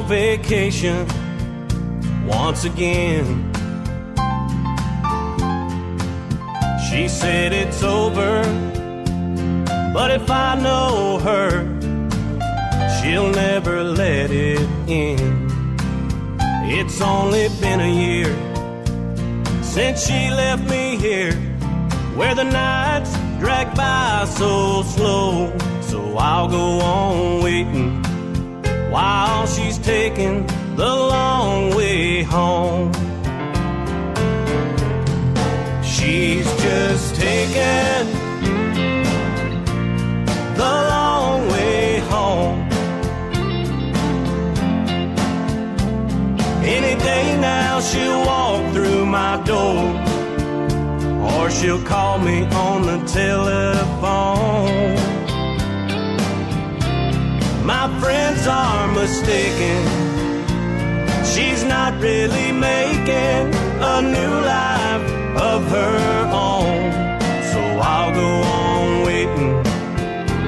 vacation once again. She said it's over, but if I know her, she'll never let it end. It's only been a year since she left me here, where the nights drag by so slow. So I'll go on waiting while she's taking the long way home. She's just taking the long way home. Any day now she'll walk through my door, or she'll call me on the telephone. My friends are mistaken, she's not really making a new life of her own. So I'll go on waiting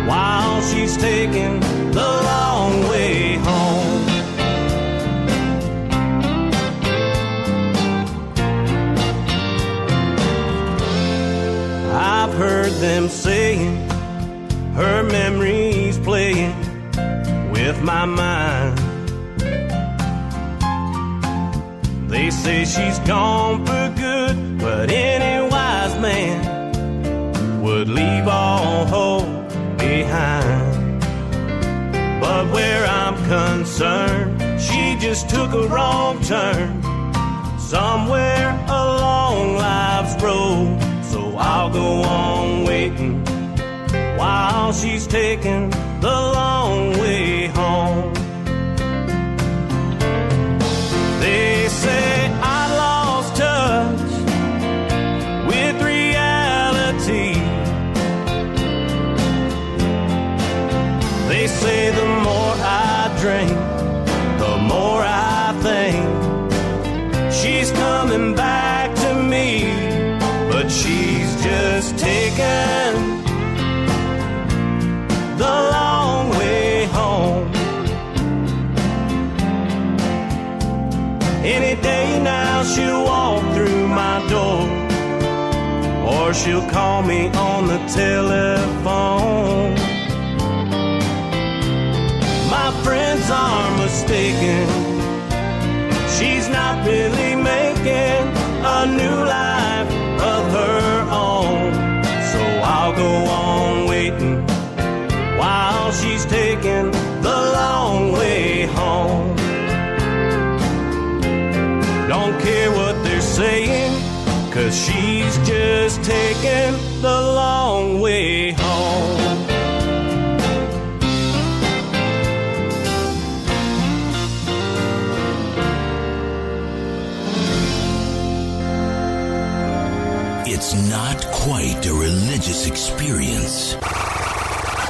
while she's taking the long way home. I've heard them saying her memory's playing with my mind. They say she's gone for good, but any wise man would leave all hope behind. But where I'm concerned, she just took a wrong turn somewhere along life's road. So I'll go on waiting while she's taking the long way home. They say I lost touch with reality. They say the more I drink, the more I think she's coming back to me. But she's just taken the long way home. Any day now she'll walk through my door, or she'll call me on the telephone. My friends are mistaken, she's not really making a new life of her own. So I'll go on waiting while she's taking the long way home. Don't care what they're saying, 'cause she's just taking the long way home. It's not quite a religious experience,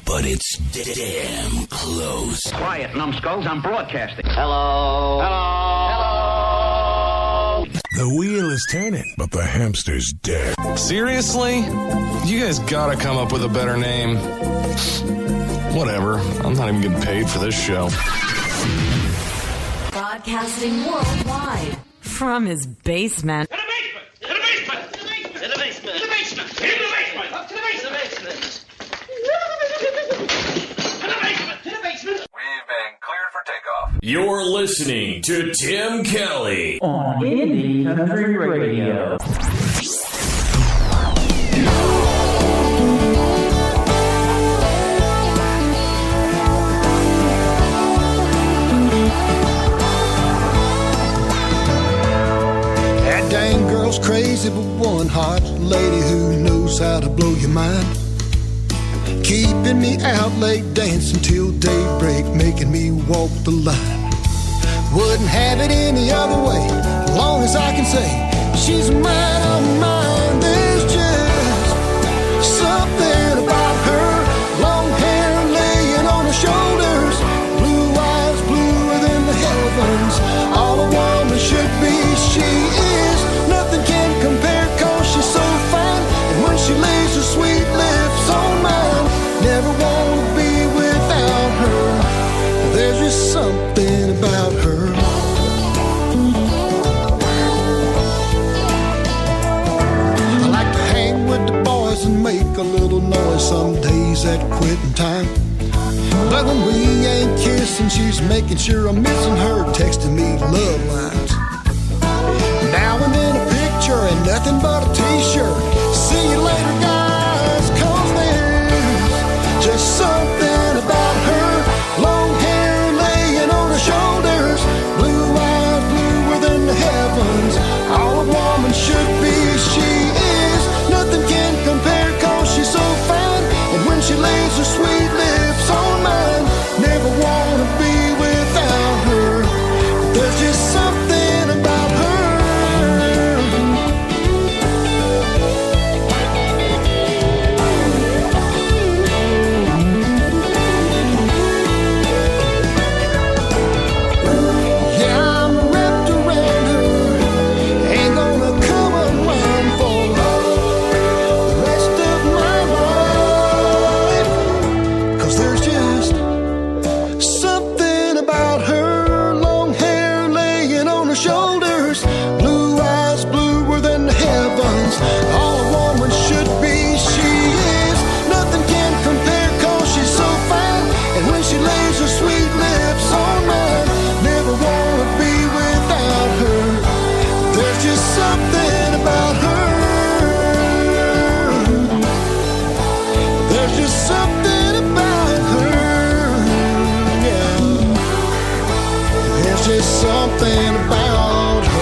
but it's damn close. Quiet, numbskulls, I'm broadcasting. Hello. Hello. Hello. The wheel is turning, but the hamster's dead. Seriously? You guys gotta come up with a better name. Whatever. I'm not even getting paid for this show. Broadcasting worldwide from his basement. You're listening to Tim Kelly on Indie Country Radio. That dang girl's crazy, but one hot lady who knows how to blow your mind. Keeping me out late dancing till daybreak, making me walk the line. Wouldn't have it any other way, as long as I can say she's mine, I'm mine. There's just something about her, long hair laying on her shoulders, blue eyes bluer than the heavens. All a woman should be, she is. Nothing can compare, 'cause she's so fine. And when she lays her sweet lips on mine, never wanna be without her. There's just something about her. quitting time. But when we ain't kissing, she's making sure I'm missing her, texting me love lines. Now and then a picture and nothing but a t-shirt. See you later, guys, 'cause there's just something about her. Long hair laying on her shoulders, blue eyes bluer than the heavens. All a woman should be, she is. Nothing can compare 'cause she's so fine. And when she lays her sweet lips on mine, never wanna be without her. There's just something about her. Something about her.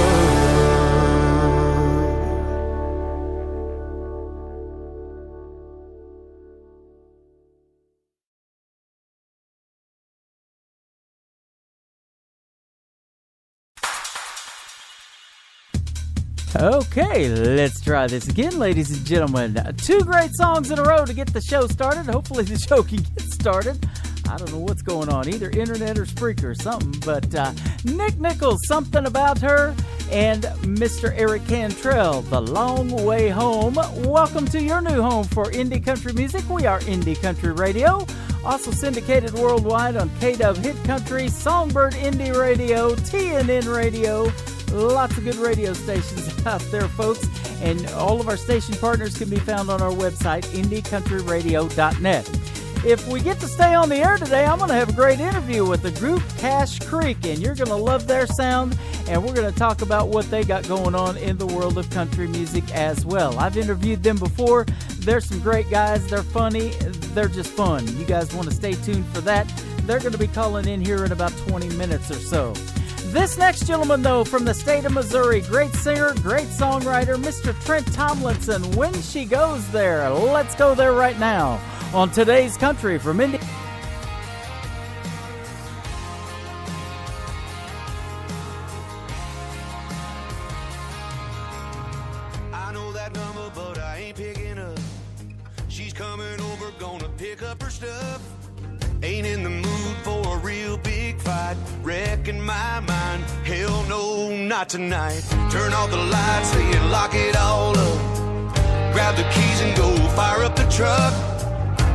Okay, let's try this again, ladies and gentlemen. 2 great songs in a row to get the show started. Hopefully the show can get started. I don't know what's going on, either internet or Spreaker or something, but Nick Nichols, Something About Her, and Mr. Eric Cantrell, The Long Way Home. Welcome to your new home for indie country music. We are Indie Country Radio, also syndicated worldwide on KW Hit Country, Songbird Indie Radio, TNN Radio. Lots of good radio stations out there, folks, and all of our station partners can be found on our website, indiecountryradio.net. If we get to stay on the air today, I'm going to have a great interview with the group Cash Creek, and you're going to love their sound, and we're going to talk about what they got going on in the world of country music as well. I've interviewed them before. They're some great guys. They're funny. They're just fun. You guys want to stay tuned for that. They're going to be calling in here in about 20 minutes or so. This next gentleman, though, from the state of Missouri, great singer, great songwriter, Mr. Trent Tomlinson, When She Goes There. Let's go there right now on Today's Country from India. I know that number, but I ain't picking up. She's coming over, gonna pick up her stuff. Ain't in the mood for a real big fight, wrecking my mind. Hell no, not tonight. Turn off the lights, say and lock it all up. Grab the keys and go fire up the truck.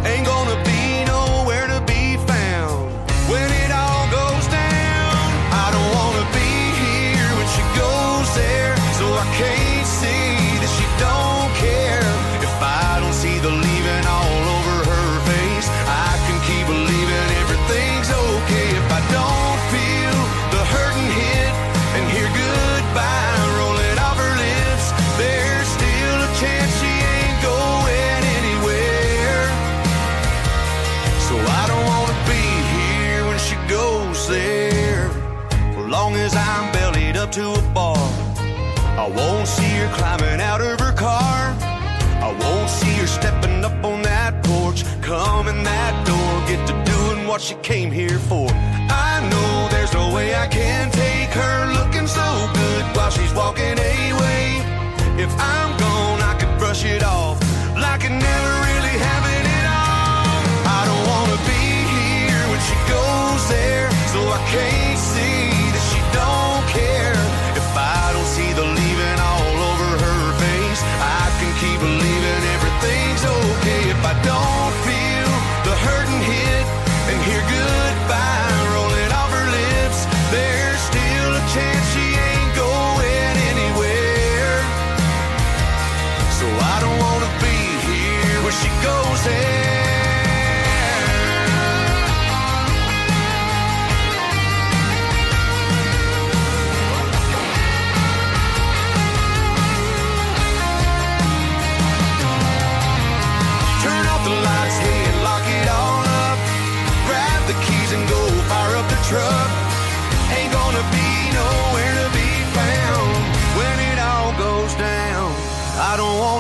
Ain't gonna be nowhere to be found when it all goes down. I don't wanna be here when she goes there, so I can't see that she don't care. If I don't see the leaving all over her face, I can keep believing everything's okay. If I don't feel the hurting hit and hear goodbye rolling off her lips, there's still a chance she ain't going anywhere. So I don't wanna be here when she goes there. For long as I'm bellied up to a bar, I won't see her climbing out of her car. I won't see her stepping up on that porch, coming that door, get to doing what she came here for. I know there's no way I can take her looking so good while she's walking away. If I'm gone, I could brush it off like it never really happened at all. I don't wanna be here when she goes there, so I can't see that she don't care. If I don't see the leaving all over her face, I can keep believing everything's okay. If I don't feel the hurting hit and hear goodbye rolling off her lips, there's still a chance she ain't going anywhere. So I don't wanna be here when she goes there.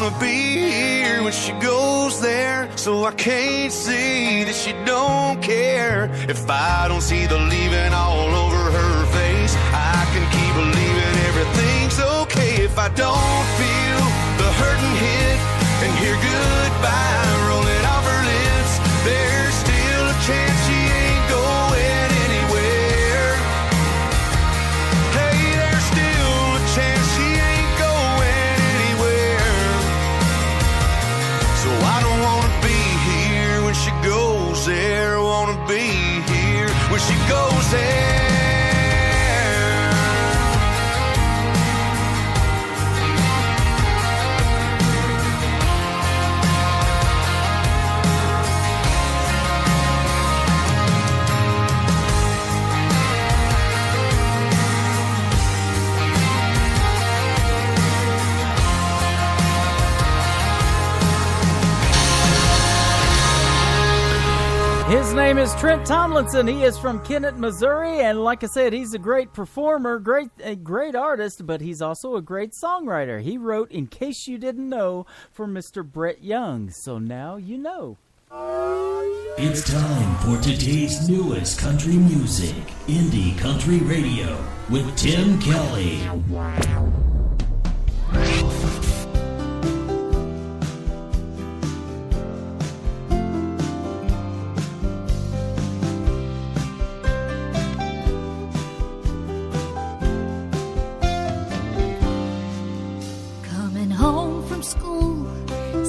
wanna be here when she goes there. So I can't see that she don't care. If I don't see the leaving all over her face, I can keep believing everything's okay. If I don't feel the hurting hit and hear goodbye rolling off her lips, there's still a chance she ain't going anywhere. Hey, there's still a chance she ain't going anywhere. So I don't wanna be here when she goes there. Wanna be here when she goes there. His name is Trent Tomlinson. He is from Kennett, Missouri, and like I said, he's a great performer, a great artist, but he's also a great songwriter. He wrote In Case You Didn't Know for Mr. Brett Young, so now you know. It's time for today's newest country music, Indie Country Radio, with Tim Kelly.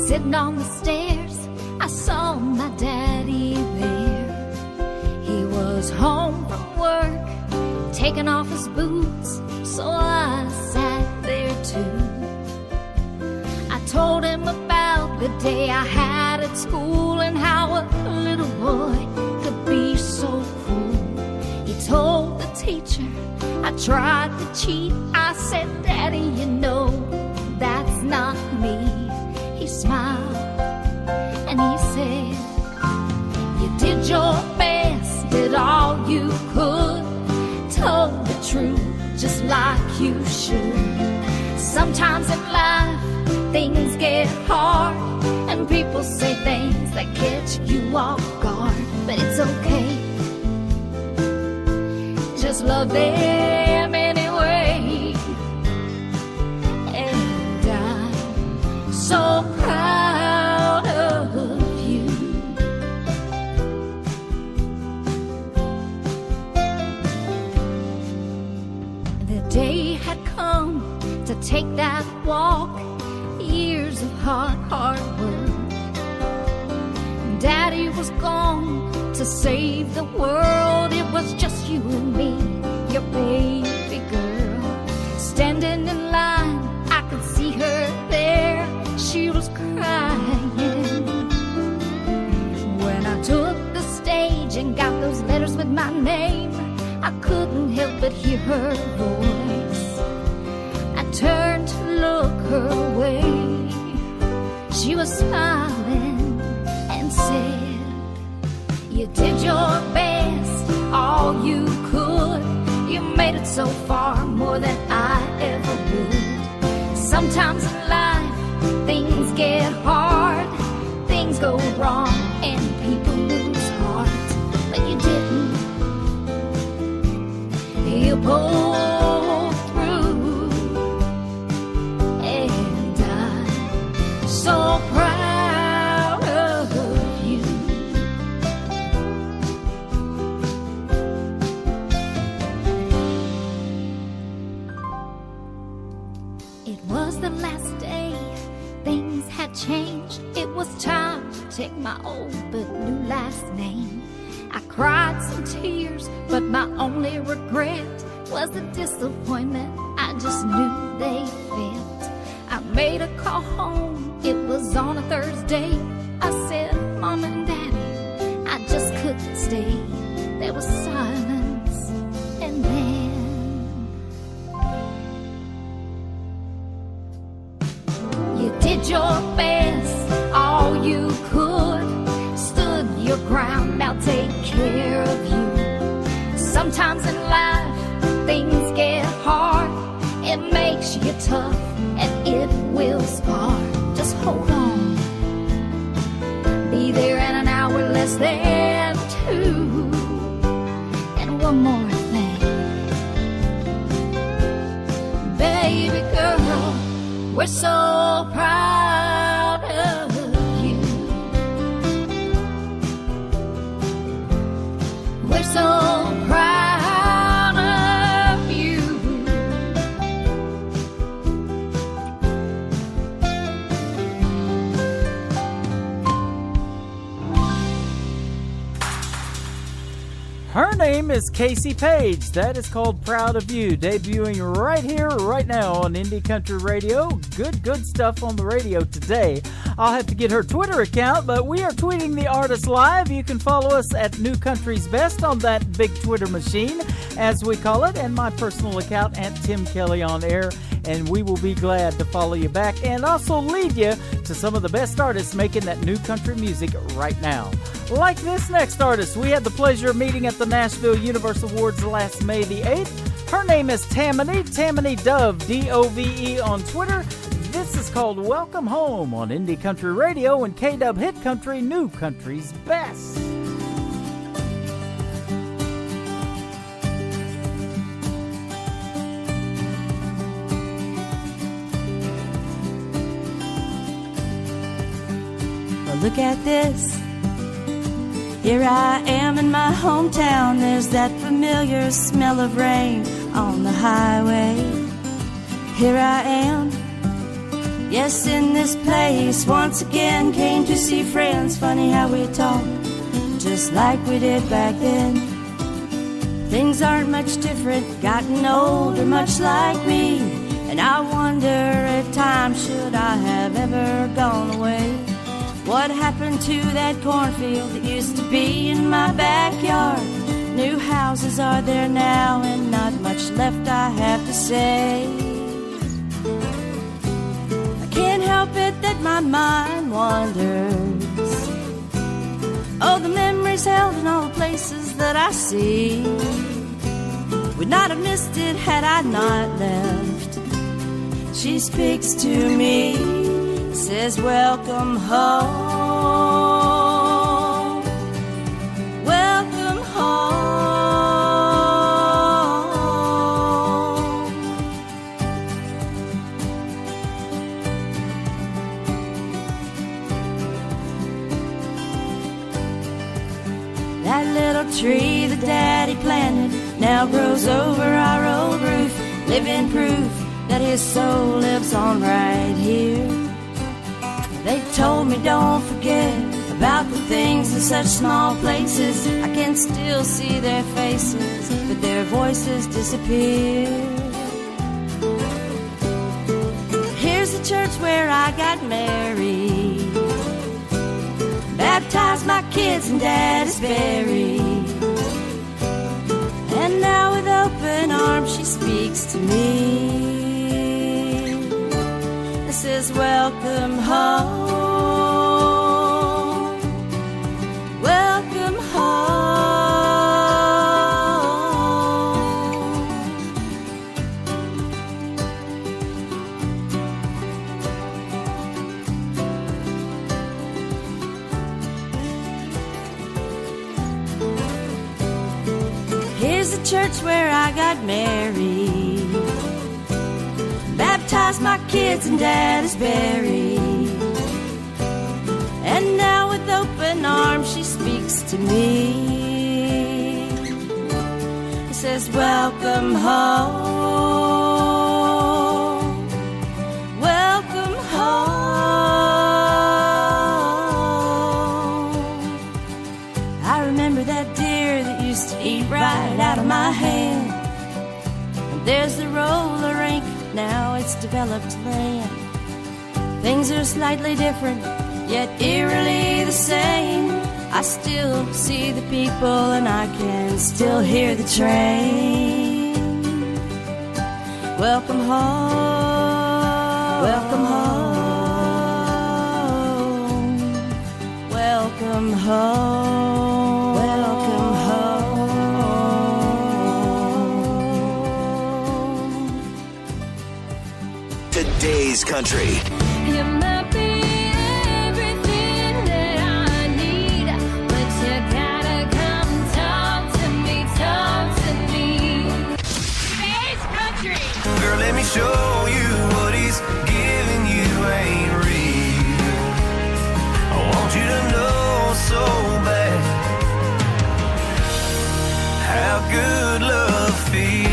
Sitting on the stairs, I saw my daddy there. He was home from work, taking off his boots, so I sat there too. I told him about the day I had at school and how a little boy could be so cruel. He told the teacher I tried to cheat. I said, Daddy, you know that's not me. He smiled and he said, you did your best, did all you could, told the truth just like you should. Sometimes in life things get hard and people say things that catch you off guard, but it's okay, just love them anyway. And I'm so proud of you. The day had come to take that walk, years of hard work. Daddy was gone to save the world. It was just you and me, your baby girl. Standing in line, I could see her there. She was crying. When I took the stage and got those letters with my name, I couldn't help but hear her voice. I turned to look her way. She was smiling and said, you did your best, all you could. You made it so far, more than I ever would. Sometimes in life things get hard, things go wrong and people lose heart, but you didn't. You pulled through, and I'm so proud of you. It was the last day, things had changed. It was time to take my old but new last name. I cried some tears, but my only regret was the disappointment I just knew they felt. I made a call home, it was on a Thursday. I said, Mom and Daddy, I just couldn't stay. There was silence, and then you did your best, all you could, stood your ground, now take care of you. Sometimes in life things get hard, it makes you tough and it will scar. Just was there too. And one more thing, baby girl, we're so proud of you. We're so proud of you. Her name is Casey Page. That is called Proud of You, debuting right here, right now on Indie Country Radio. Good stuff on the radio today. I'll have to get her Twitter account, but we are tweeting the artist live. You can follow us at New Country's Best on that big Twitter machine, as we call it, and my personal account at Tim Kelly on Air. And we will be glad to follow you back and also lead you to some of the best artists making that new country music right now. Like this next artist, we had the pleasure of meeting at the Nashville Universe Awards last May the 8th. Her name is Tammany Dove, D-O-V-E on Twitter. This is called Welcome Home on Indie Country Radio and K-Dub Hit Country, New Country's Best. Look at this. Here I am in my hometown. There's that familiar smell of rain on the highway. Here I am, yes, in this place. Once again came to see friends. Funny how we talk, just like we did back then. Things aren't much different, gotten older much like me. And I wonder at times, should I have ever gone away? What happened to that cornfield that used to be in my backyard? New houses are there now, and not much left I have to say. I can't help it that my mind wanders. Oh, the memories held in all the places that I see. Would not have missed it had I not left. She speaks to me, says welcome home, welcome home. That little tree that Daddy planted now grows over our old roof, living proof that his soul lives on right here. They told me don't forget about the things in such small places. I can still see their faces, but their voices disappear. Here's the church where I got married, baptized my kids and Dad is buried. And now with open arms she speaks to me. Says welcome home, welcome home. Here's the church where I got married, baptized my kids and Dad is buried. And now with open arms she speaks to me. Says welcome home, welcome home. I remember that deer that used to eat right out of my hand. And there's the roller rink, now it's developed land. Things are slightly different, yet eerily the same. I still see the people and I can still hear the train. Welcome home, welcome home, welcome home, welcome home. Today's country. You might be everything that I need, but you Girl, let me show you what he's giving you ain't real. I want you to know so bad how good love feels.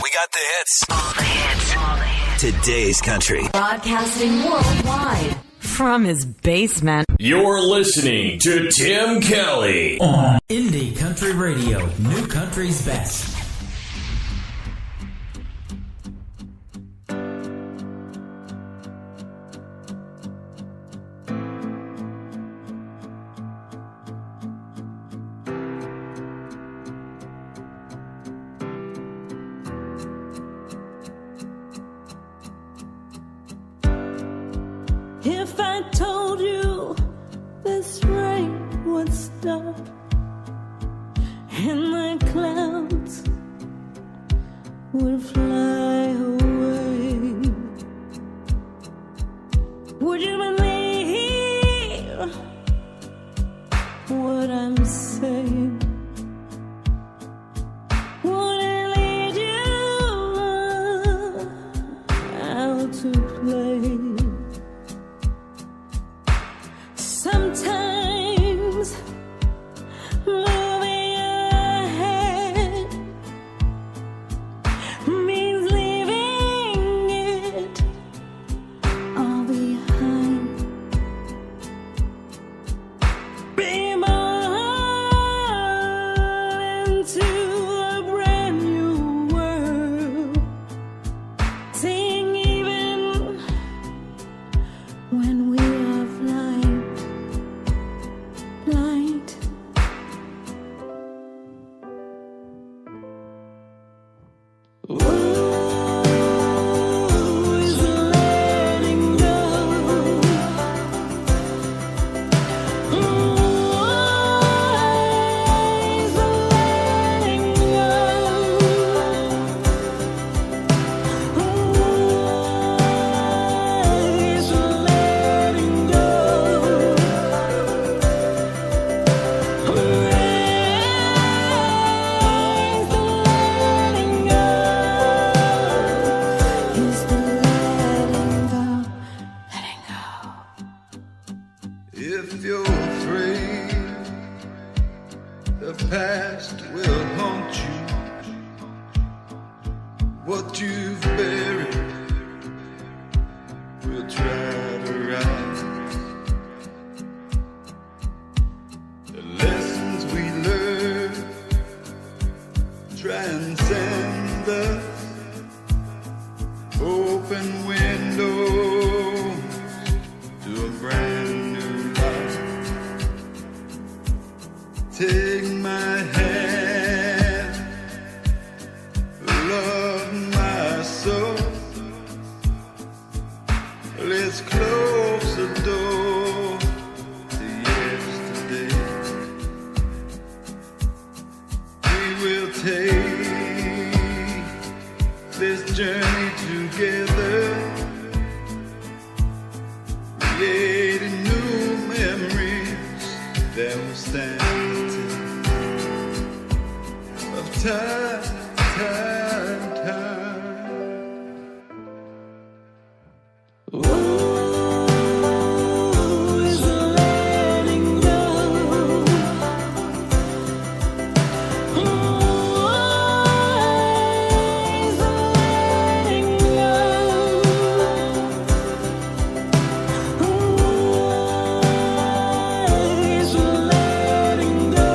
We got the hits. All the hits. All the hits. Today's country. Broadcasting worldwide from his basement. You're listening to Tim Kelly on Indie Country Radio, New Country's Best. If I told you this rain would stop and the clouds would fly away, would you believe what I'm saying? Would it lead you out to play? Sometimes moving ahead means leaving it all behind. Be born into a brand new world, seeing even when we are flying. Light. Ooh, is letting go. Ooh, is letting go. Ooh, is letting go. If you're afraid the past will haunt you, what you've buried we'll try to rise. The lessons we learn transcend us. Open windows to a brand new life. Take my hand, love my soul. Let's close the door to yesterday. We will take this journey together, creating new memories that will stand the test of time. Ooh, is letting go. Ooh, is letting go. Ooh, is letting go.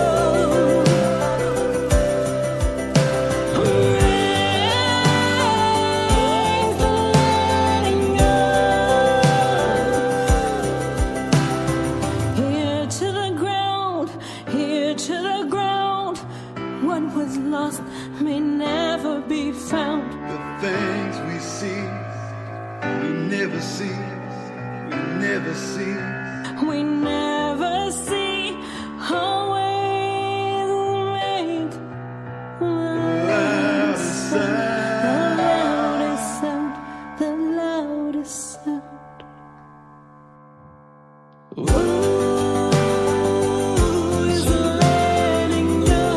Here to the ground, here to the ground. What was lost may never be found. The things we see, we never see, we never see. We never see always make the loudest sound, the loudest sound. Ooh, is letting go.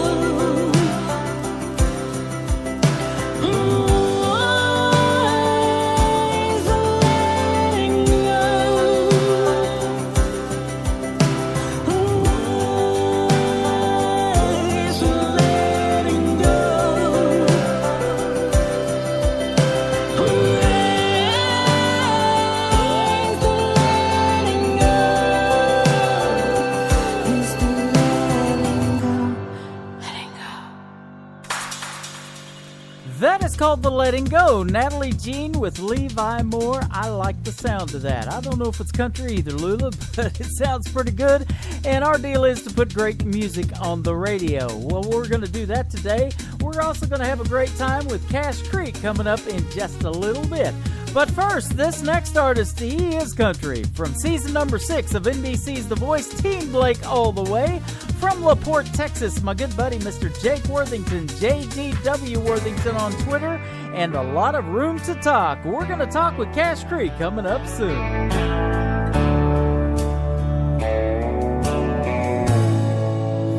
That is called The Letting Go. Natalie Jean with Levi Moore. I like the sound of that. I don't know if it's country either, Lula, but it sounds pretty good. And our deal is to put great music on the radio. Well, we're going to do that today. We're also going to have a great time with Cash Creek coming up in just a little bit. But first, this next artist, he is country. From season number 6 of NBC's The Voice, Team Blake all the way. From LaPorte, Texas, my good buddy, Mr. Jake Worthington, JGW Worthington on Twitter, and a lot of room to talk. We're going to talk with Cash Creek coming up soon.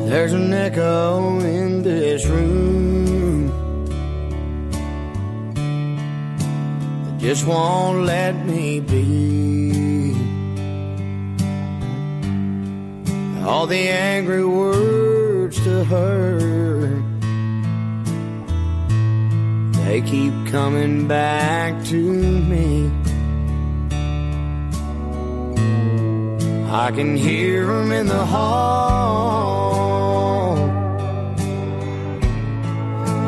There's an echo in this room that just won't let me be. All the angry words to her, they keep coming back to me. I can hear them in the hall.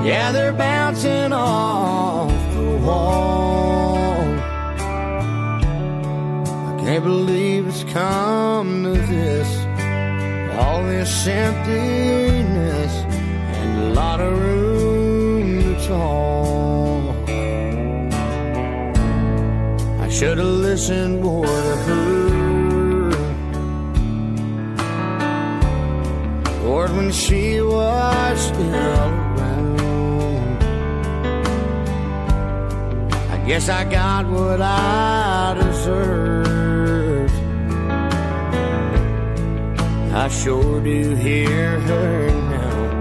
Yeah, they're bouncing off the wall. I can't believe it's come to this. All this emptiness and a lot of room to talk. I should have listened more to her. Lord, when she was still around, I guess I got what I deserved. I sure do hear her now.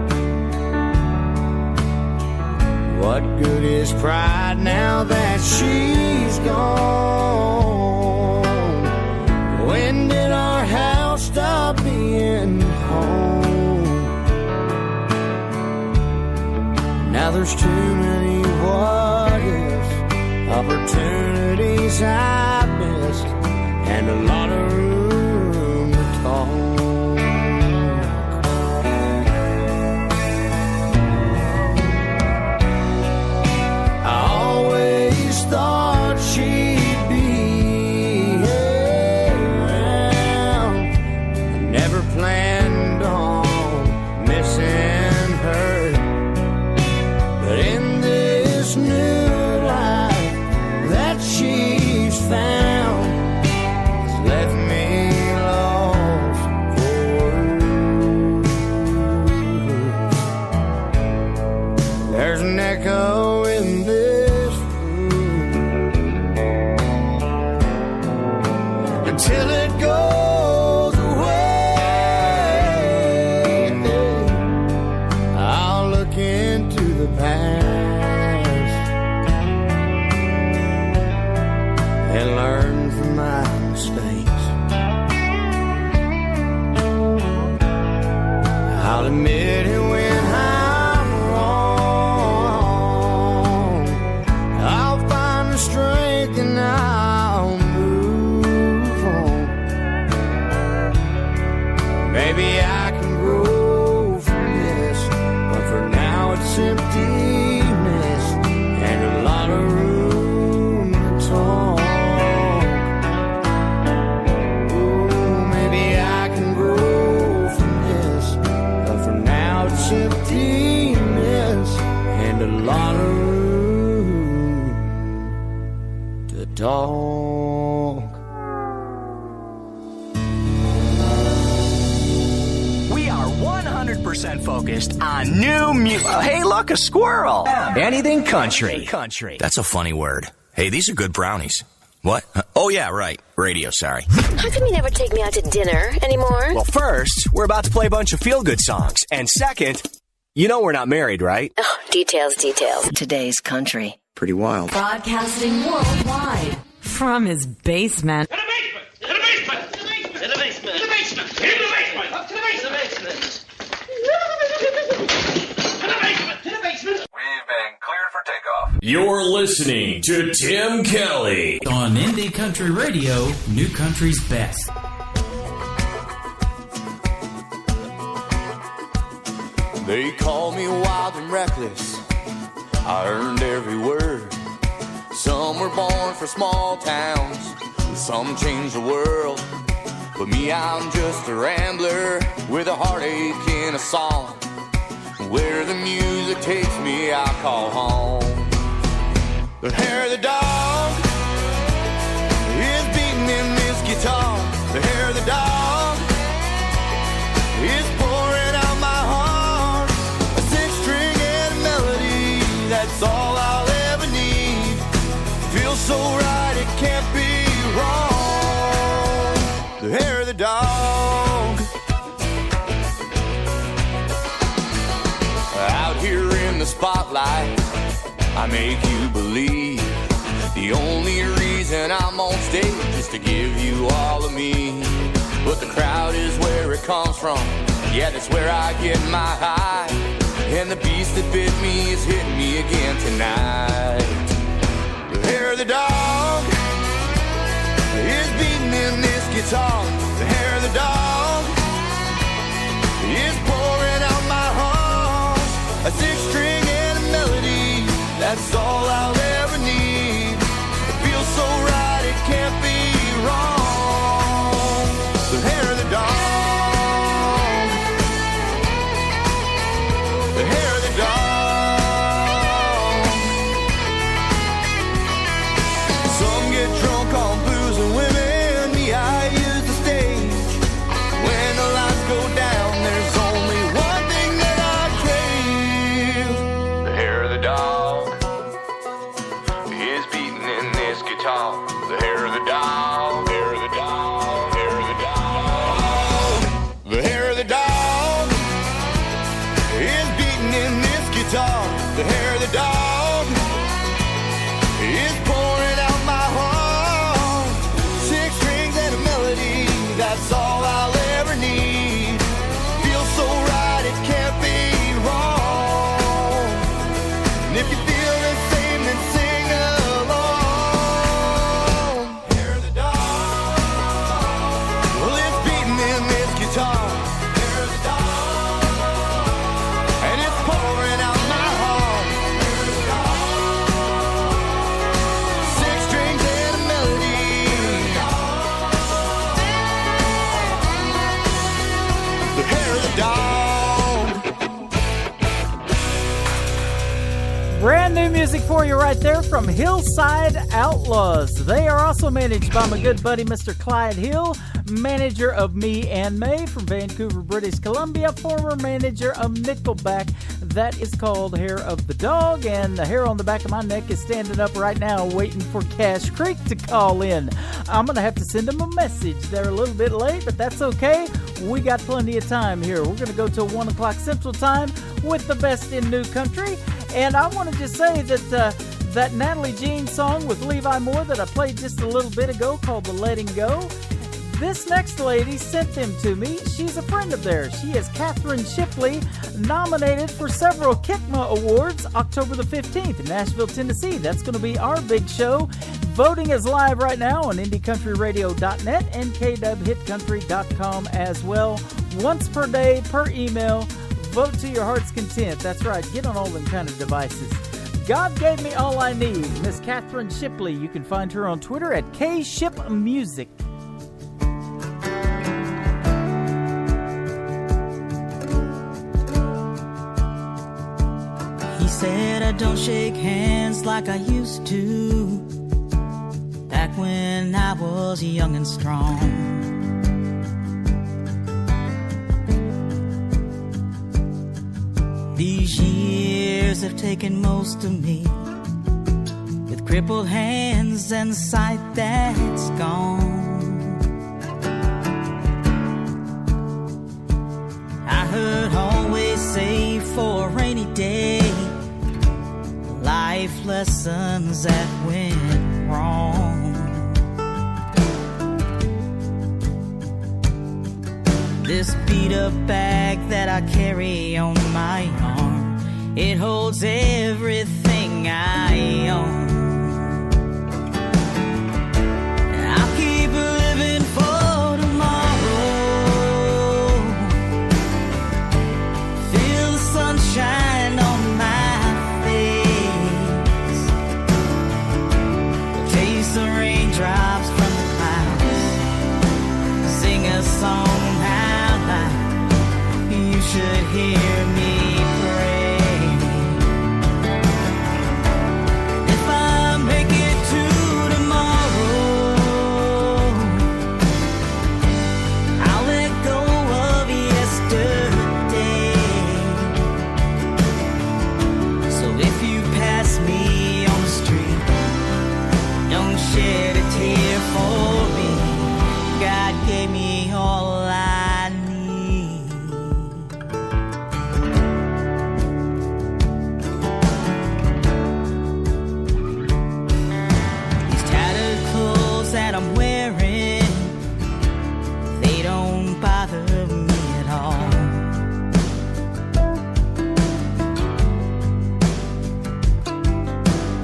What good is pride now that she's gone? When did our house stop being home? Now there's too many what ifs, opportunities I missed, and a lot of room to talk. Thought she'd be around. I never planned on missing her, but in this new life that she's found, it's left me lost for words. There's an echo in this till it goes away. I'll look into the past and learn from my mistakes. I'll admit it when I'm wrong. I'll find the strength and I'll maybe I can grow from this, but for now it's emptiness and a lot of room to talk. Oh, maybe I can grow from this, but for now it's emptiness and a lot of room to talk. We are 100% focused on new music. Hey, look, a squirrel. Anything country. That's a funny word. Hey, these are good brownies. What? Oh, yeah, right. Radio, sorry. How come you never take me out to dinner anymore? Well, first, we're about to play a bunch of feel-good songs. And second, you know we're not married, right? Oh, details. Today's country. Pretty wild. Broadcasting worldwide from his basement. You're listening to Tim Kelly on Indie Country Radio, New Country's Best. They call me wild and reckless, I earned every word. Some were born for small towns, some changed the world. But me, I'm just a rambler with a heartache in a song. Where the music takes me, I call home. The hair of the dog is beating in this guitar. The hair of the dog is pouring out my heart. A six-string and a melody, that's all I'll ever need. Feels so right, it can't be wrong. The hair of the dog. Out here in the spotlight, I make you believe the only reason I'm on stage is to give you all of me. But the crowd is where it comes from. Yeah, that's where I get my high. And the beast that bit me is hitting me again tonight. The hair of the dog is beating in this guitar. The hair of the dog is pouring out my heart. A six-string and a melody, that's all I'll ever need. It feels so right, it can't be wrong. The hair of the dog. The hair of the dog. Some get drunk on booze and women. Me, I use the stage. When the lights go down, there's only one thing that I crave. The hair of the dog is beating in this guitar. The hair of the dog, hair of the dog, hair of the dog. The hair of the dog is beating in this guitar. The hair of the dog is pouring out my heart. Six strings and a melody, that's all I'll ever need. Feels so right, it can't be wrong. And if you feel the same, then sing along. Hair of the dog. Well, it's beating in this guitar. Hair of the dog. And it's pouring out my heart. Hair of the dog. Six strings and a melody. The hair of the dog. Brand new music for you right there from Hillside Outlaws. They are also managed by my good buddy, Mr. Clyde Hill, manager of Me and May from Vancouver, British Columbia, former manager of Nickelback. That is called Hair of the Dog, and the hair on the back of my neck is standing up right now waiting for Cash Creek to call in. I'm going to have to send him a message. They're a little bit late, but that's okay. We got plenty of time here. We're going to go till 1 o'clock Central Time with the best in new country. And I want to just say that that Natalie Jean song with Levi Moore that I played just a little bit ago called The Letting Go, this next lady sent them to me. She's a friend of theirs. She is Catherine Shipley, nominated for several Kickma Awards October the 15th in Nashville, Tennessee. That's going to be our big show. Voting is live right now on IndieCountryRadio.net and KWHitCountry.com as well. Once per day, per email. Vote to your heart's content. That's right. Get on all them kind of devices. God Gave Me All I Need. Miss Catherine Shipley. You can find her on Twitter at KShipMusic. He said I don't shake hands like I used to, back when I was young and strong. These years have taken most of me, with crippled hands and sight that's gone. I heard always save for a rainy day, life lessons that went wrong. This beat up bag that I carry on my arm, it holds everything I own. I'll keep living for tomorrow, feel the sunshine on my face.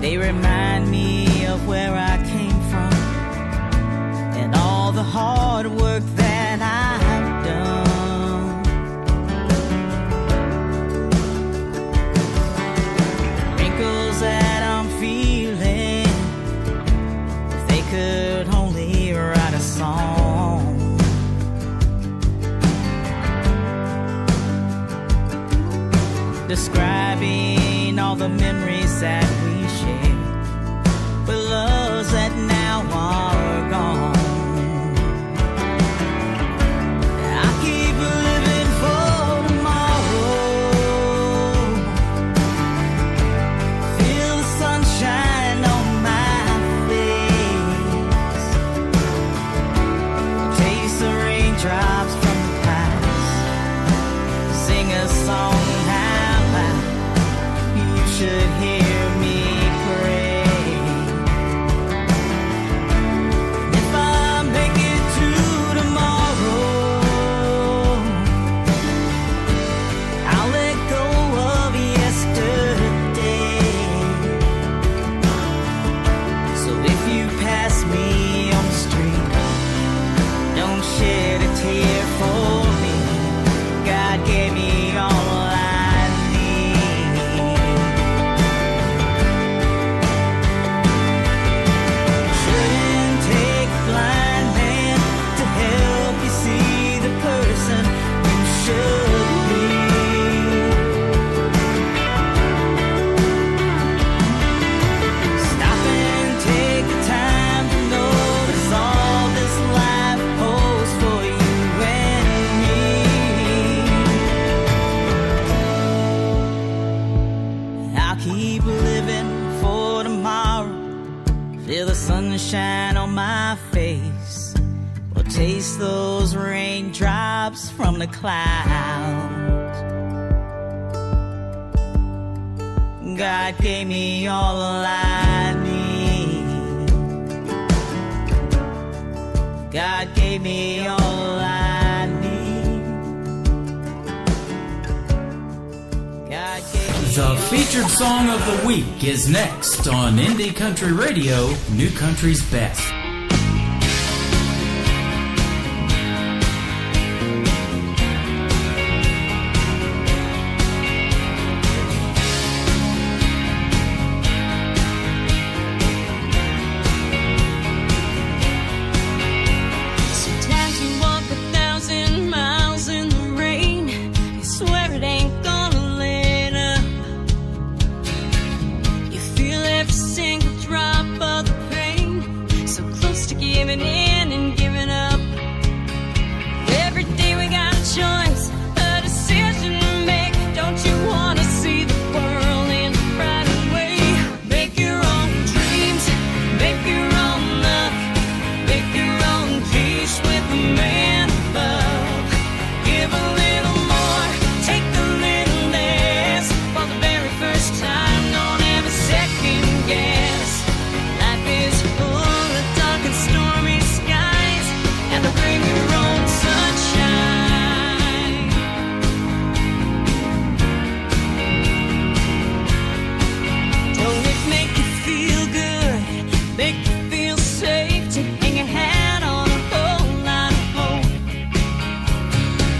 They remind me of where I came from and all the hard work that I've done. Wrinkles that I'm feeling, if they could only write a song. Describing all the memories that we shared, but loves that now are gone. I keep living for tomorrow. Feel the sunshine on my face. Taste the raindrops from the past. Sing a song out loud. You should hear me pray. If I make it to tomorrow, I'll let go of yesterday. So if you pass me on the street, don't shed a tear for me. God gave me all I need. Shouldn't take a blind man to help you see the person you should be. Stop and take the time to notice all this life holds for you and me. I'll keep living for tomorrow. Feel the sunshine on my face. Or taste those raindrops from the clouds. God gave me all I need. God gave me all I need. God gave me The featured song of the week is next on Indie Country Radio, New Country's Best. Sometimes you walk 1,000 miles in the rain. You swear it ain't gonna let up. You feel every single drop of the pain, so close to giving in and giving up. Every day we got a choice, a decision to make. Don't you wanna see the world in a brighter way? Make your own dreams, make your own luck, make your own peace with the man above. Give a little more, take a little less. For the very first time, don't ever second guess. Life is full of dark and stormy skies, and to bring your own sunshine. Don't it make you feel good, make you feel safe to hang your hat on a whole lot of hope?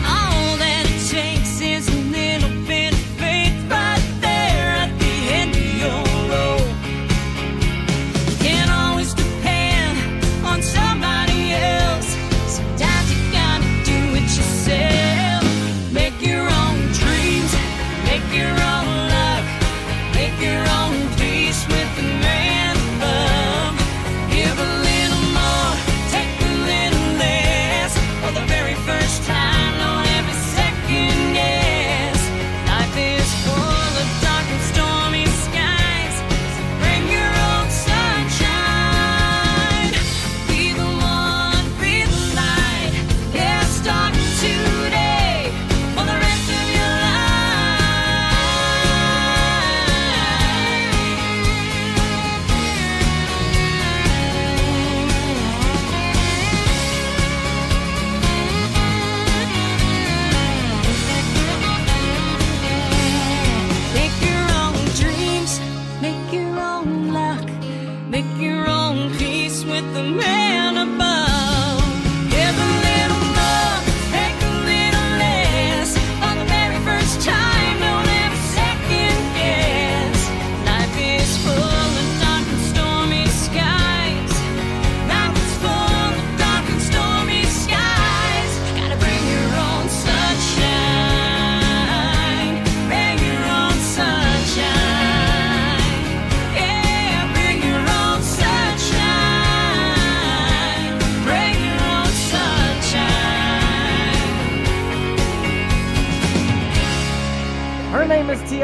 All that it takes is a little bit of faith right there at the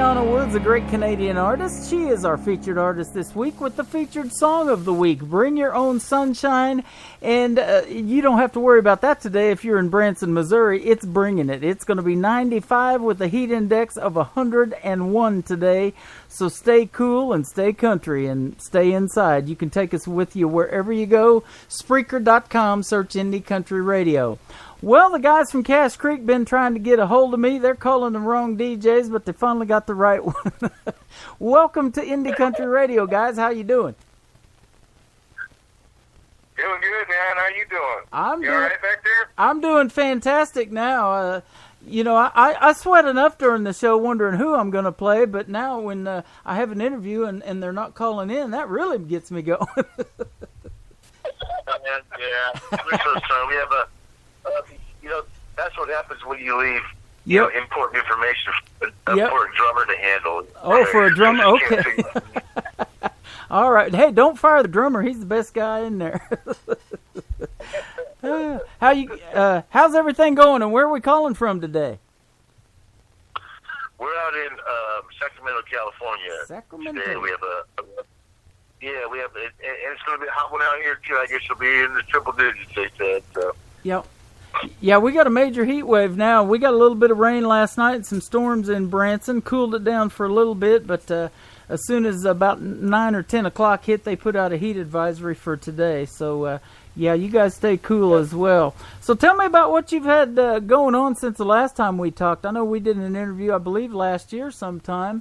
Brianna Woods, a great Canadian artist. She is our featured artist this week with the featured song of the week, Bring Your Own Sunshine. And you don't have to worry about that today if you're in Branson, Missouri. It's bringing it. It's going to be 95 with a heat index of 101 today. So stay cool and stay country and stay inside. You can take us with you wherever you go. Spreaker.com, search Indie Country Radio. Well, the guys from Cash Creek been trying to get a hold of me. They're calling the wrong DJs, but they finally got the right one. Welcome to Indie Country Radio, guys. How you doing? Doing good, man. How you doing? I'm you doing, all right back there? I'm doing fantastic now. You know, I sweat enough during the show wondering who I'm going to play, but now when I have an interview and they're not calling in, that really gets me going. Yeah, we're so sorry. We have a, you know, that's what happens when you leave, you know, important information for a drummer to handle. Oh, for a drummer? Okay. All right. Hey, don't fire the drummer. He's the best guy in there. How's everything going, and where are we calling from today? We're out in Sacramento, California. Sacramento. Today we have and it's going to be a hot one out here too. I guess it'll be in the triple digits, they said. So. Yep. Yeah, we got a major heat wave now. We got a little bit of rain last night and some storms in Branson. Cooled it down for a little bit, but as soon as about 9 or 10 o'clock hit, they put out a heat advisory for today. So, yeah, you guys stay cool as well. So tell me about what you've had going on since the last time we talked. I know we did an interview, I believe, last year sometime.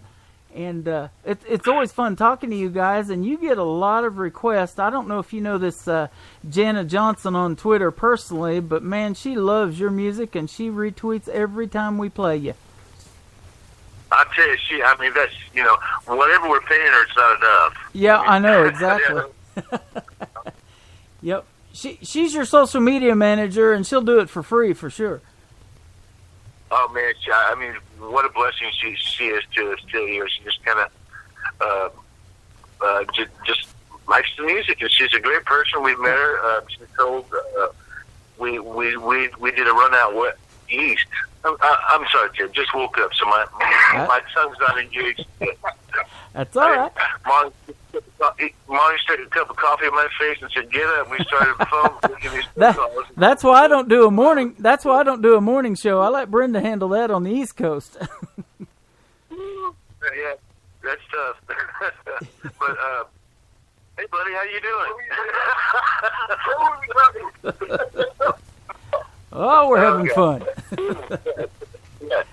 And it's always fun talking to you guys, and you get a lot of requests. I don't know if you know this Jana Johnson on Twitter personally, but, man, she loves your music, and she retweets every time we play you. I'll tell you, that's, you know, whatever we're paying her, it's not enough. Yeah, I know, exactly. Yep. She's your social media manager, and she'll do it for free, for sure. Oh, man, what a blessing she is to us still here. She just kind of just likes the music, and she's a great person. We've met her. She told we did a run out east. I'm sorry, Tim. Just woke up, so my son's not engaged yet. That's all right. Molly stuck a cup of coffee in my face and said, "Get up." We started the phone. That's why I don't do a morning. That's why I don't do a morning show. I let Brenda handle that on the East Coast. Yeah, that's tough. But hey, buddy, how you doing? Oh, we're having fun. Yeah,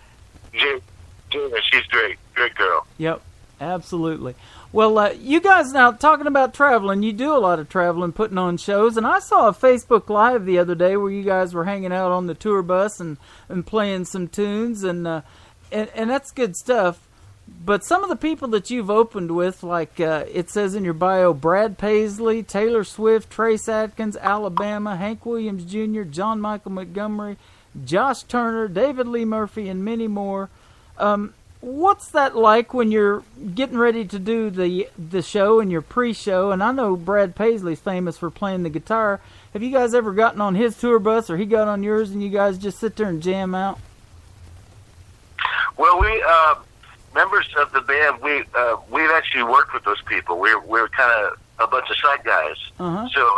Gina, she's great girl. Yep, absolutely. Well, you guys, now, talking about traveling, you do a lot of traveling, putting on shows, and I saw a Facebook Live the other day where you guys were hanging out on the tour bus and playing some tunes, and that's good stuff. But some of the people that you've opened with, like it says in your bio, Brad Paisley, Taylor Swift, Trace Atkins, Alabama, Hank Williams Jr., John Michael Montgomery, Josh Turner, David Lee Murphy, and many more. What's that like when you're getting ready to do the show and your pre-show? And I know Brad Paisley's famous for playing the guitar. Have you guys ever gotten on his tour bus, or he got on yours, and you guys just sit there and jam out? Well, we members of the band, we've actually worked with those people. We're kind of a bunch of side guys. Uh-huh. So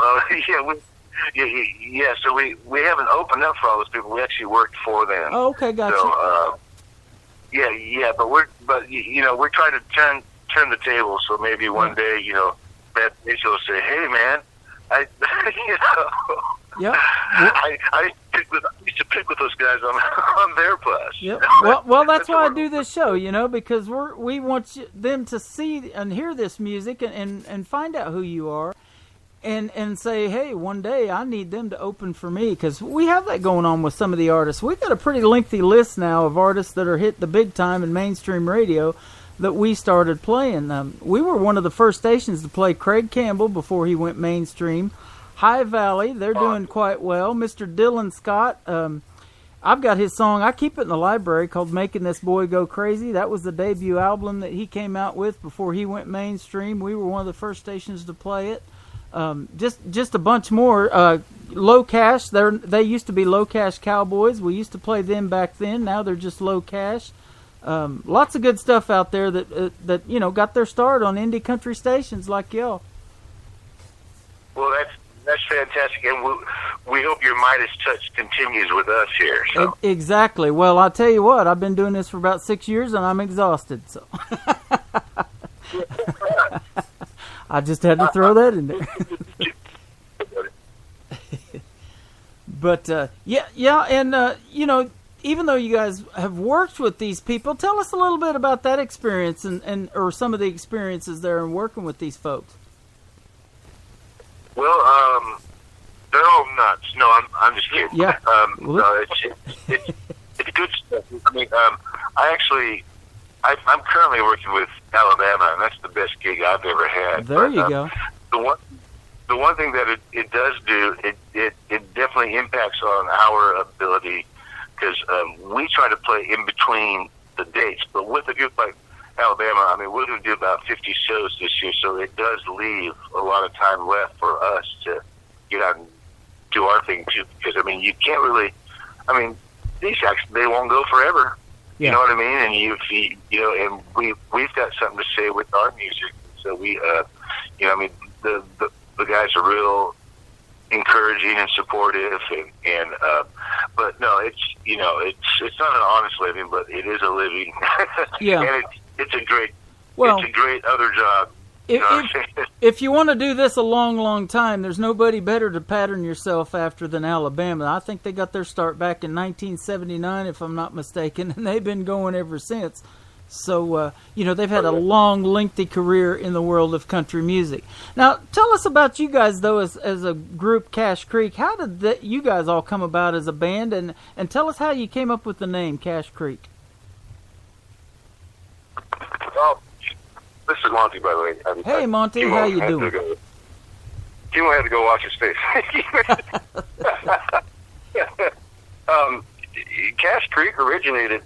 so we haven't opened up for all those people. We actually worked for them. Oh, okay, gotcha. So, but you know, we're trying to turn the table. So maybe one day, you know, Brad Paisley will say, "Hey, man, I used to pick with those guys on their bus." Yep. Well, that's why I do this show, you know, because we want them to see and hear this music and find out who you are. And say, hey, one day I need them to open for me, because we have that going on with some of the artists. We've got a pretty lengthy list now of artists that are hit the big time in mainstream radio that we started playing. We were one of the first stations to play Craig Campbell before he went mainstream. High Valley, they're doing quite well. Mr. Dylan Scott, I've got his song, I keep it in the library, called Making This Boy Go Crazy. That was the debut album that he came out with before he went mainstream. We were one of the first stations to play it. Just a bunch more. Low Cash, they used to be Low Cash Cowboys. We used to play them back then. Now they're just Low Cash. Lots of good stuff out there that you know got their start on indie country stations like y'all. Well, that's fantastic, and we hope your Midas touch continues with us here. So. Exactly. Well, I'll tell you what, I've been doing this for about 6 years, and I'm exhausted. So I just had to throw that in there. But yeah, and you know, even though you guys have worked with these people, tell us a little bit about that experience and or some of the experiences there in working with these folks. Well, they're all nuts. No, I'm just kidding. Yeah. No, it's good stuff. I mean, I'm currently working with Alabama, and that's the best gig I've ever had. There you go. The one thing that it does do, it definitely impacts on our ability, because we try to play in between the dates. But with a group like Alabama, I mean, we're going to do about 50 shows this year, so it does leave a lot of time left for us to get out and do our thing too. Because I mean, you can't really. I mean, these acts, they won't go forever. Yeah. You know what I mean? And you know, and we've got something to say with our music. So we, you know, I mean, the guys are real encouraging and supportive, and but no, it's, you know, it's not an honest living, but it is a living. Yeah. And it's a great other job. If you want to do this a long, long time, there's nobody better to pattern yourself after than Alabama. I think they got their start back in 1979, if I'm not mistaken, and they've been going ever since. So, you know, they've had a long, lengthy career in the world of country music. Now, tell us about you guys, though, as a group, Cache Creek. How did you guys all come about as a band? And tell us how you came up with the name Cache Creek. Oh, this is Monty, by the way. Hey, Monty, how you doing? Timo had to go wash his face. Cache Creek originated,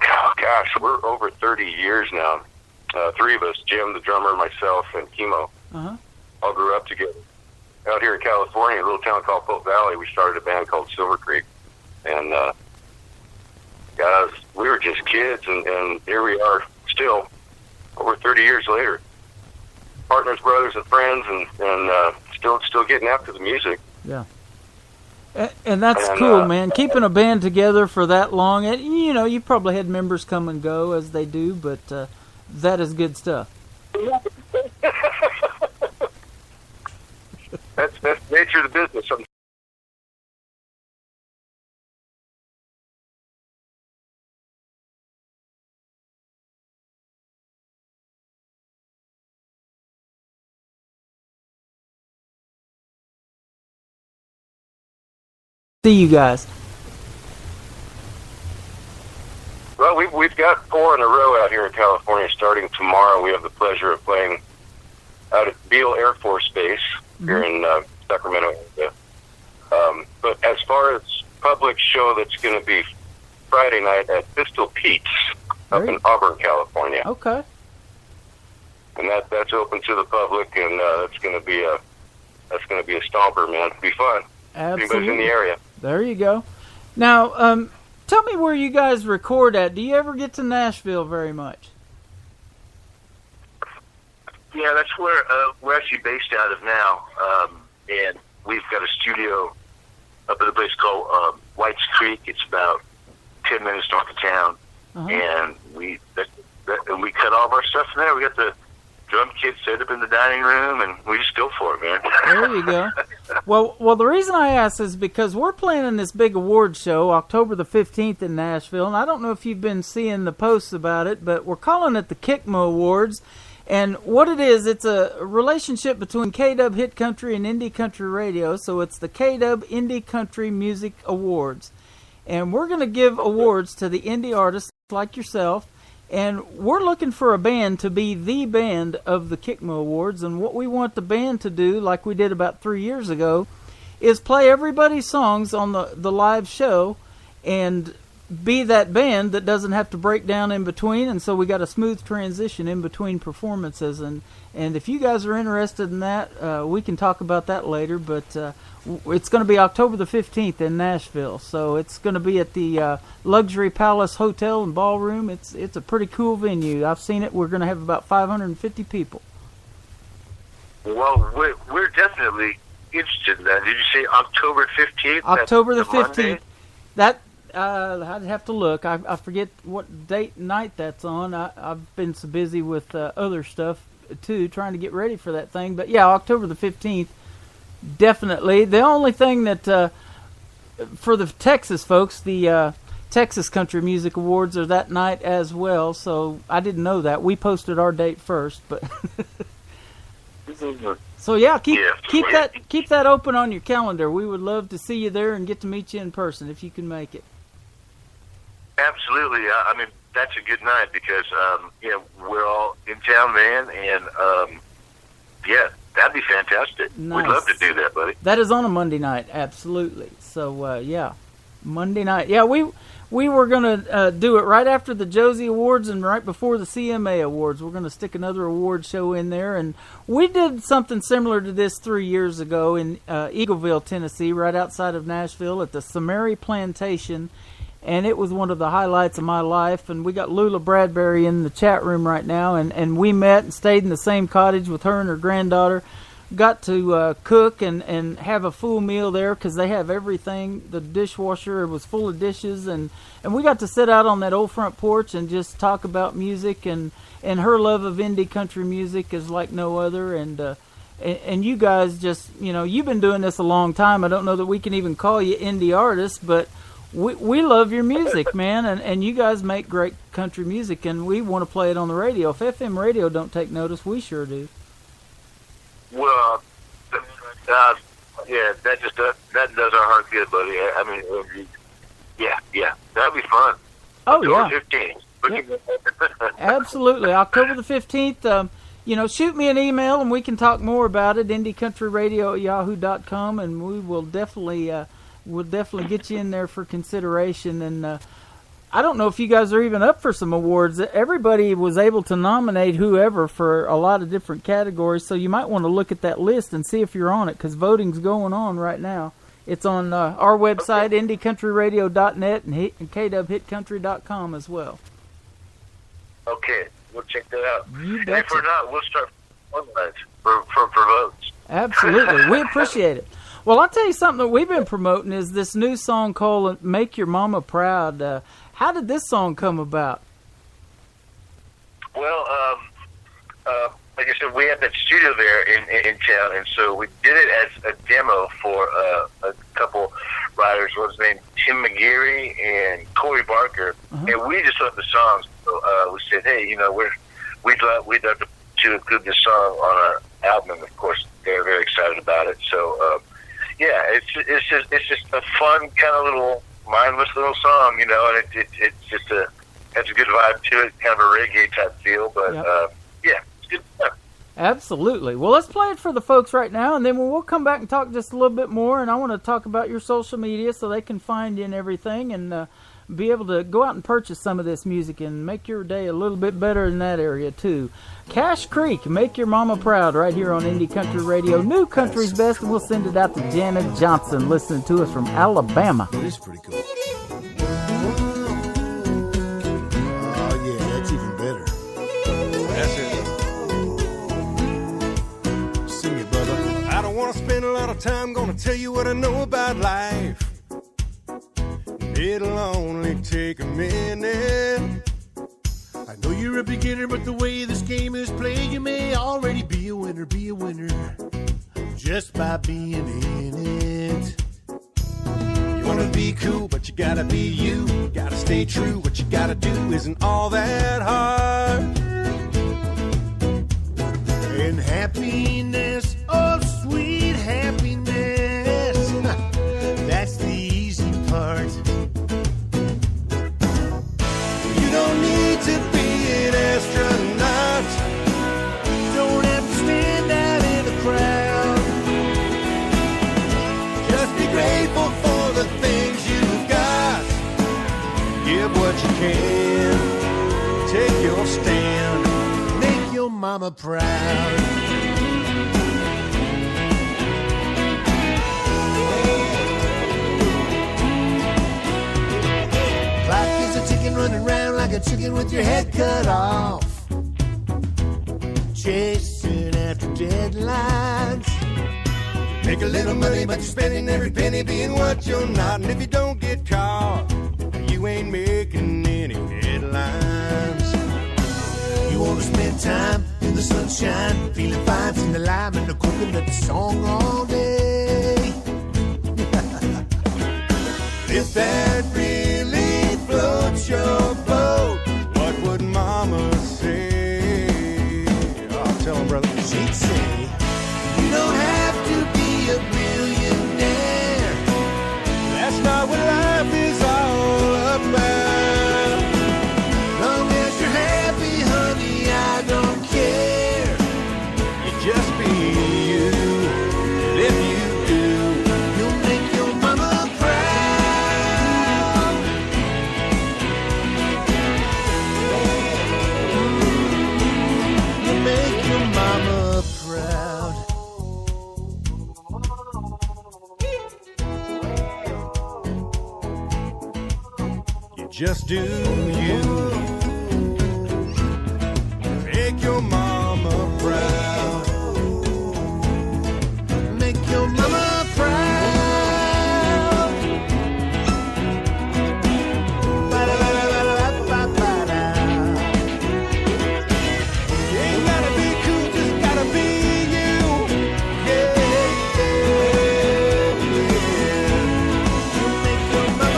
oh gosh, we're over 30 years now. Three of us, Jim, the drummer, myself, and Timo, all grew up together. Out here in California, a little town called Polk Valley, we started a band called Silver Creek. And guys, we were just kids, and here we are still, over 30 years later. Partners, brothers, and friends, and still getting after the music. Yeah. And that's cool, man. Keeping a band together for that long. And, you know, you probably had members come and go as they do, but that is good stuff. That's the nature of the business. See you guys. Well, we've got 4 in a row out here in California. Starting tomorrow, we have the pleasure of playing out at Beale Air Force Base here in Sacramento area. But as far as public show, that's going to be Friday night at Pistol Pete's up in Auburn, California. Okay. And that's open to the public, and that's going to be a stomper, man. It'll be fun. Absolutely. Anybody's in the area. There you go. Now, tell me where you guys record at. Do you ever get to Nashville very much? Yeah, that's where we're actually based out of now. And we've got a studio up at a place called White's Creek. It's about 10 minutes north of town. And we cut all of our stuff from there. We got the drum kit set up in the dining room, and we just go for it, man. There you go. Well, the reason I ask is because we're planning this big award show October the 15th in Nashville, and I don't know if you've been seeing the posts about it, but we're calling it the Kickmo Awards. And what it is, it's a relationship between K-Dub Hit Country and Indie Country Radio, so it's the K-Dub Indie Country Music Awards. And we're going to give awards to the indie artists like yourself, and we're looking for a band to be the band of the Kickmo Awards. And what we want the band to do, like we did about 3 years ago, is play everybody's songs on the live show and be that band that doesn't have to break down in between, and so we got a smooth transition in between performances. And if you guys are interested in that, we can talk about that later. But it's going to be October the 15th in Nashville, so it's going to be at the Luxury Palace Hotel and Ballroom. It's a pretty cool venue. I've seen it. We're going to have about 550 people. Well, we're definitely interested in that. Did you say October 15th? October the That's 15th. Monday? That I'd have to look. I forget what date night that's on. I've been so busy with other stuff too, trying to get ready for that thing. But yeah, October the 15th, definitely. The only thing that for the Texas folks, the Texas Country Music Awards are that night as well. So I didn't know that. We posted our date first, but. So yeah, keep that open on your calendar. We would love to see you there and get to meet you in person if you can make it. Absolutely. I mean, that's a good night because we're all in town, man, and yeah, that'd be fantastic. Nice. We'd love to do that, buddy. That is on a Monday night, absolutely. So yeah, Monday night. Yeah, we were gonna do it right after the Josie Awards and right before the CMA Awards. We're gonna stick another award show in there, and we did something similar to this 3 years ago in Eagleville, Tennessee, right outside of Nashville at the Samari Plantation. And it was one of the highlights of my life. And we got Lula Bradbury in the chat room right now. And we met and stayed in the same cottage with her and her granddaughter. Got to cook and have a full meal there because they have everything. The dishwasher was full of dishes. And we got to sit out on that old front porch and just talk about music. And her love of indie country music is like no other. And you guys just, you've been doing this a long time. I don't know that we can even call you indie artists, but we love your music, man, and you guys make great country music, and we want to play it on the radio. If FM radio don't take notice, we sure do. Well, yeah, that does our heart good, buddy. I mean, yeah, that'd be fun. Oh, October yeah. 15th. Yep. Absolutely. October the 15th, shoot me an email, and we can talk more about it, indiecountryradio@yahoo.com, and we will definitely... We'll definitely get you in there for consideration. And I don't know if you guys are even up for some awards. Everybody was able to nominate whoever for a lot of different categories, so you might want to look at that list and see if you're on it, because voting's going on right now. It's on our website, indiecountryradio.net, and kwhitcountry.com as well. Okay, we'll check that out. You and betcha. if we're not, we'll start for votes. Absolutely. We appreciate it. Well, I'll tell you something that we've been promoting is this new song called Make Your Mama Proud. How did this song come about? Well, like I said, we had that studio there in town, and so we did it as a demo for a couple writers. One's named Tim McGeary and Corey Barker, and we just loved the songs. So we said, hey, we'd love to include this song on our album, and of course, they're very excited about it. So. Yeah, it's just a fun kind of little mindless little song, and it's just has a good vibe to it, kind of a reggae type feel. But yeah, it's good stuff. Absolutely. Well, let's play it for the folks right now, and then we'll come back and talk just a little bit more. And I want to talk about your social media so they can find you and everything, and be able to go out and purchase some of this music and make your day a little bit better in that area too. Cash Creek, Make Your Mama Proud, right here on Indie Country Radio. New country's best, and we'll send it out to Janet Johnson listening to us from Alabama. It is pretty cool. Oh yeah, that's even better. That's it. Sing it, brother. I don't want to spend a lot of time gonna tell you what I know about life. It'll only take a minute. I know you're a beginner, but the way this game is played, you may already be a winner, just by being in it. You wanna be cool, but you gotta be you. Gotta stay true, what you gotta do isn't all that hard. And happiness, oh sweet happiness, that's the easy part. You don't need to be an astronaut. Don't have to stand out in the crowd. Just be grateful for the things you've got. mama proud. Clock is a ticking, running round like a chicken with your head cut off. Chasing after deadlines. Make a little money, but you're spending every penny being what you're not. And if you don't get caught, you ain't making any headlines. You want to spend time in the sunshine, feeling fine, sing the lime and the coconut song all day. If that really floats your boat, what would mama say? I'll tell him, brother. She'd say, you don't have to be a millionaire. That's not what life is all about. Long as you're happy, honey, I don't care. You just be you. And if you do, you'll make your mama proud. You'll make your mama proud. Just do you. Make your mama proud. Make your mama proud. Ba-da-ba-da-ba-da-ba-da. You ain't gotta be cool, just gotta be you. Yeah, yeah, yeah. You make your mama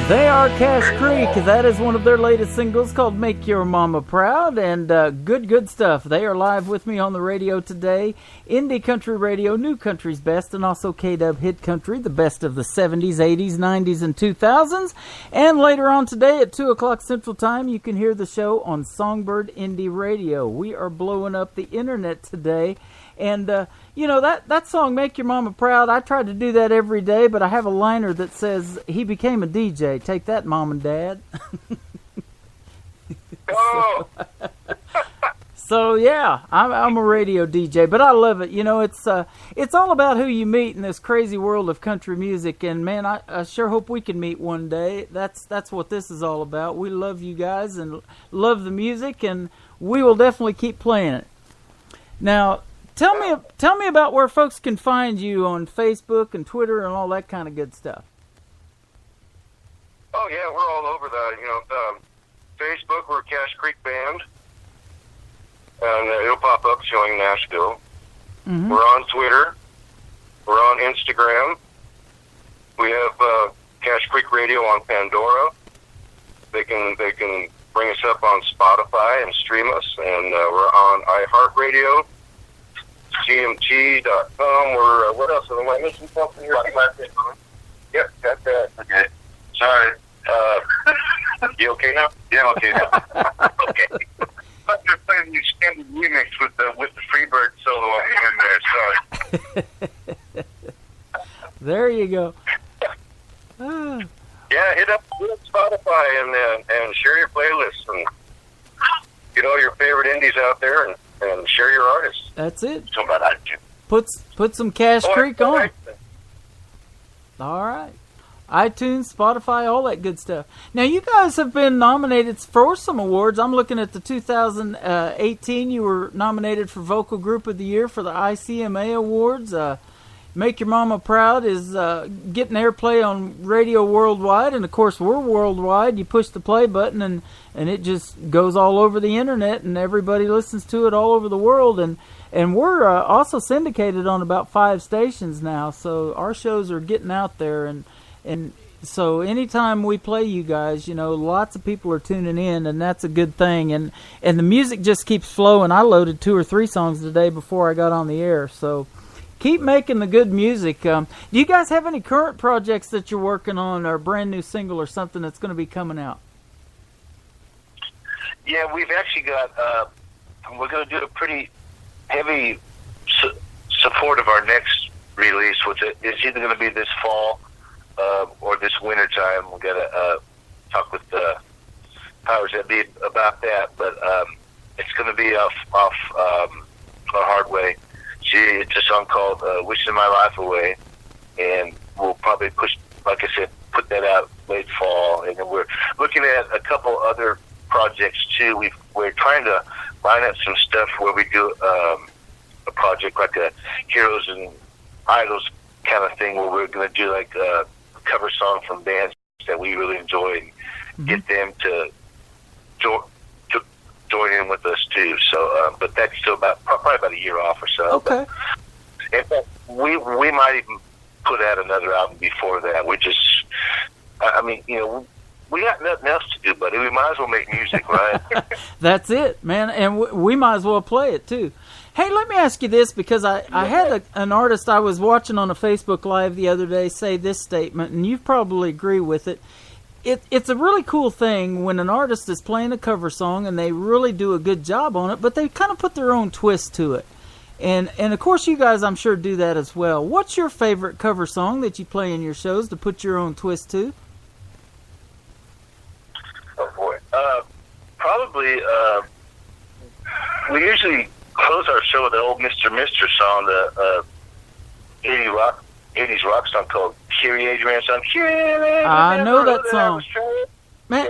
They are Cash Creek. That is one of their latest singles called Make Your Mama Proud, and good stuff. They are live with me on the radio today. Indie Country Radio, New Country's Best, and also K-Dub Hit Country, the best of the 70s, 80s, 90s, and 2000s. And later on today at 2 o'clock Central Time, you can hear the show on Songbird Indie Radio. We are blowing up the internet today. And, you know, that song, Make Your Mama Proud, I try to do that every day, but I have a liner that says, he became a DJ. Take that, Mom and Dad. Oh. So, yeah, I'm a radio DJ, but I love it. You know, it's all about who you meet in this crazy world of country music, and, man, I sure hope we can meet one day. That's what this is all about. We love you guys and love the music, and we will definitely keep playing it. Now, Tell me about where folks can find you on Facebook and Twitter and all that kind of good stuff. Oh yeah, we're all over that. You know, Facebook, we're Cash Creek Band, and it'll pop up showing Nashville. Mm-hmm. We're on Twitter. We're on Instagram. We have Cash Creek Radio on Pandora. They can bring us up on Spotify and stream us, and we're on iHeartRadio. GMT.com, or what else? Am I missing something here? Yep, got that. Okay. Sorry. You okay now? Yeah, I'm okay now. Okay. I'm just playing the extended remix with the Freebird solo in there. Sorry. There you go. Yeah, hit up Spotify and share your playlists and get all your favorite indies out there and share your artists. That's it. So about iTunes. Put some Cash Creek on. All right. iTunes, Spotify, all that good stuff. Now, you guys have been nominated for some awards. I'm looking at the 2018. You were nominated for Vocal Group of the Year for the ICMA Awards. Make Your Mama Proud is getting airplay on radio worldwide, and of course we're worldwide. You push the play button and it just goes all over the internet, and everybody listens to it all over the world. And we're also syndicated on about 5 stations now, so our shows are getting out there. And so anytime we play you guys, you know, lots of people are tuning in, and that's a good thing. And the music just keeps flowing. I loaded 2 or 3 songs today before I got on the air, so keep making the good music. Do you guys have any current projects that you're working on, or a brand new single or something that's going to be coming out? Yeah, we've actually got, we're going to do a pretty heavy support of our next release. It's either going to be this fall or this winter time. We've got to talk it'd be about that, but it's going to be off a hard way. It's a song called "Wishing My Life Away," and we'll probably push, like I said, put that out late fall. And then we're looking at a couple other projects too. We're trying to line up some stuff where we do a project like a Heroes and Idols kind of thing, where we're going to do like a cover song from bands that we really enjoy and get them to join in with us too. So, but that's still probably about a year off or so. Okay. In fact, we might even put out another album before that. We just, I mean, you know, we got nothing else to do, buddy. We might as well make music, right? That's it, man. And we might as well play it, too. Hey, let me ask you this, because I had an artist I was watching on a Facebook Live the other day say this statement, and you probably agree with it. It's a really cool thing when an artist is playing a cover song and they really do a good job on it, but they kind of put their own twist to it. And of course, you guys, I'm sure, do that as well. What's your favorite cover song that you play in your shows to put your own twist to? Oh, boy. Probably, we usually close our show with an old Mr. Mister song, the 80s rock song called Kyrie Adrian song. I know that song. Man,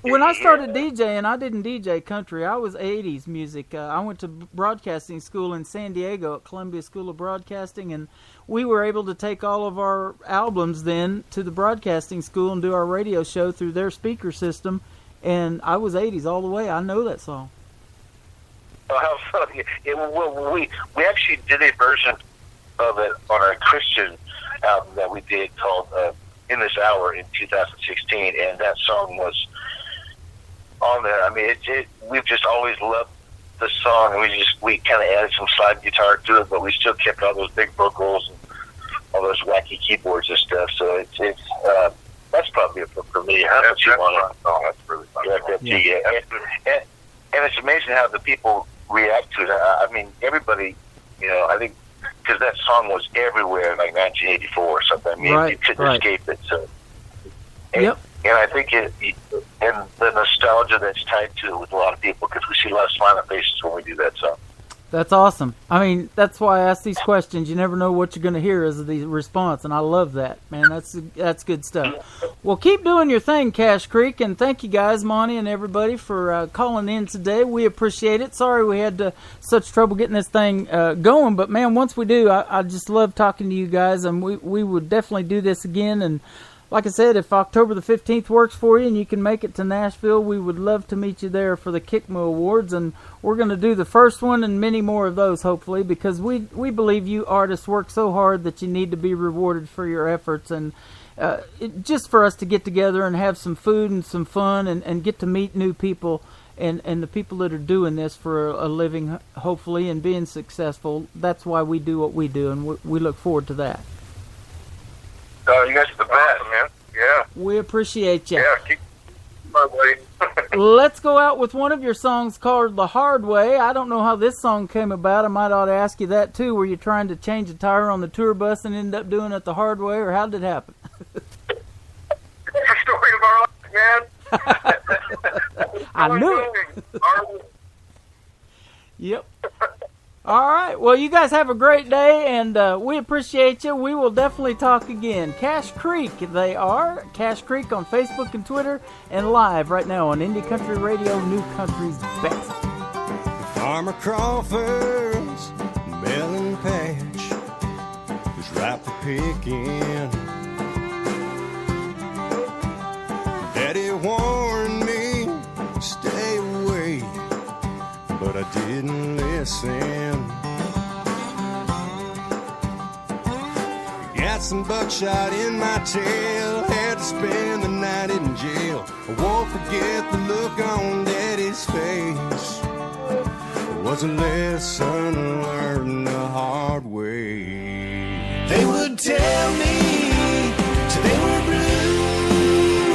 when I started DJing, I didn't DJ country. I was 80s music. I went to broadcasting school in San Diego at Columbia School of Broadcasting, and we were able to take all of our albums then to the broadcasting school and do our radio show through their speaker system. And I was 80s all the way. I know that song. Oh, how funny. Well, we actually did a version of it on our Christian album that we did called In This Hour in 2016, and that song was on there. I mean, we've just always loved the song, and we kind of added some slide guitar to it, but we still kept all those big vocals and all those wacky keyboards and stuff. So it's that's probably for me. That's really fun. And it's amazing how the people react to it. I mean, everybody, you know, I think, because that song was everywhere in like 1984 or something. I mean, you couldn't escape it. So, and I think and the nostalgia that's tied to it with a lot of people, because we see a lot of smiling faces when we do that song. That's awesome. I mean, that's why I ask these questions. You never know what you're going to hear as the response, and I love that, man. That's good stuff. Well, keep doing your thing, Cache Creek, and thank you guys, Monty and everybody, for calling in today. We appreciate it. Sorry we had such trouble getting this thing going, but, man, once we do, I just love talking to you guys, and we would definitely do this again. And like I said, if October the 15th works for you and you can make it to Nashville, we would love to meet you there for the Kickmo Awards. And we're going to do the first one and many more of those, hopefully, because we believe you artists work so hard that you need to be rewarded for your efforts. And just for us to get together and have some food and some fun and get to meet new people and the people that are doing this for a living, hopefully, and being successful, that's why we do what we do, and we look forward to that. You guys are the best, man. Yeah. We appreciate you. Yeah, keep my way. Let's go out with one of your songs called The Hard Way. I don't know how this song came about. I might ought to ask you that, too. Were you trying to change a tire on the tour bus and end up doing it the hard way, or how did it happen? It's the story of our life, man. I knew it. Yep. All right. Well, you guys have a great day, and we appreciate you. We will definitely talk again. Cache Creek, they are. Cache Creek on Facebook and Twitter, and live right now on Indie Country Radio, New Country's Best. Farmer Crawford's melon patch is ripe for picking. Daddy warned me, stay away, but I didn't listen. Got some buckshot in my tail, had to spend the night in jail. I won't forget the look on Daddy's face. It was a lesson learned the hard way. They would tell me till they were blue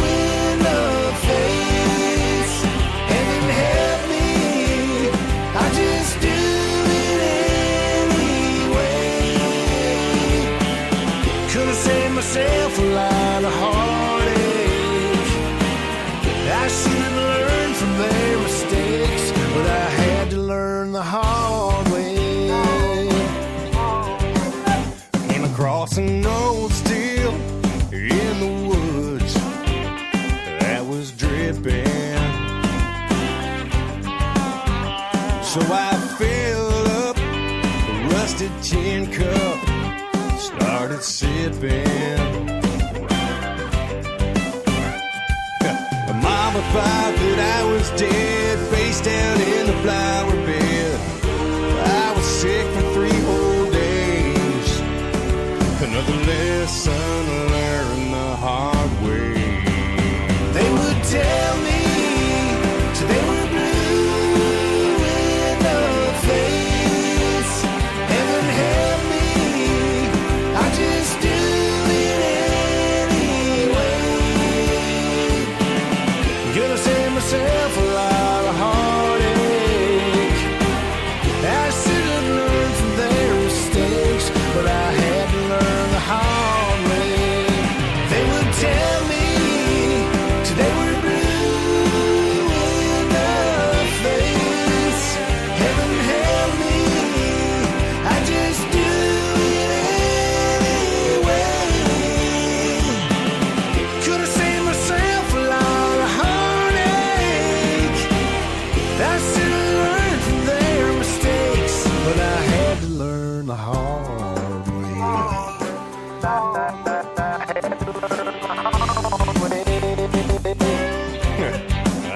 in the face, and then help me, I just do it anyway. Could have saved myself a lot of heartache. I should have learned from from their mistakes, but I had to learn the hard way. Came across an old steel in the woods that was dripping, so I filled up a rusted tin cup, started sipping. Mama thought that I was dead, face down in the flower bed. I was sick for 3 whole days. Another lesson learned the hard way. They would tell me till they were blue in the face. Heaven help me, I just do it anyway. Gonna save myself a lot of heartache. I should have learned from their mistakes, but I had to learn the hard way. They would tell me till they were blue in the face. Heaven help me, I just do it anyway. Could have saved myself a lot of heartache. I should have learned from their mistakes, but I had to learn the hard way.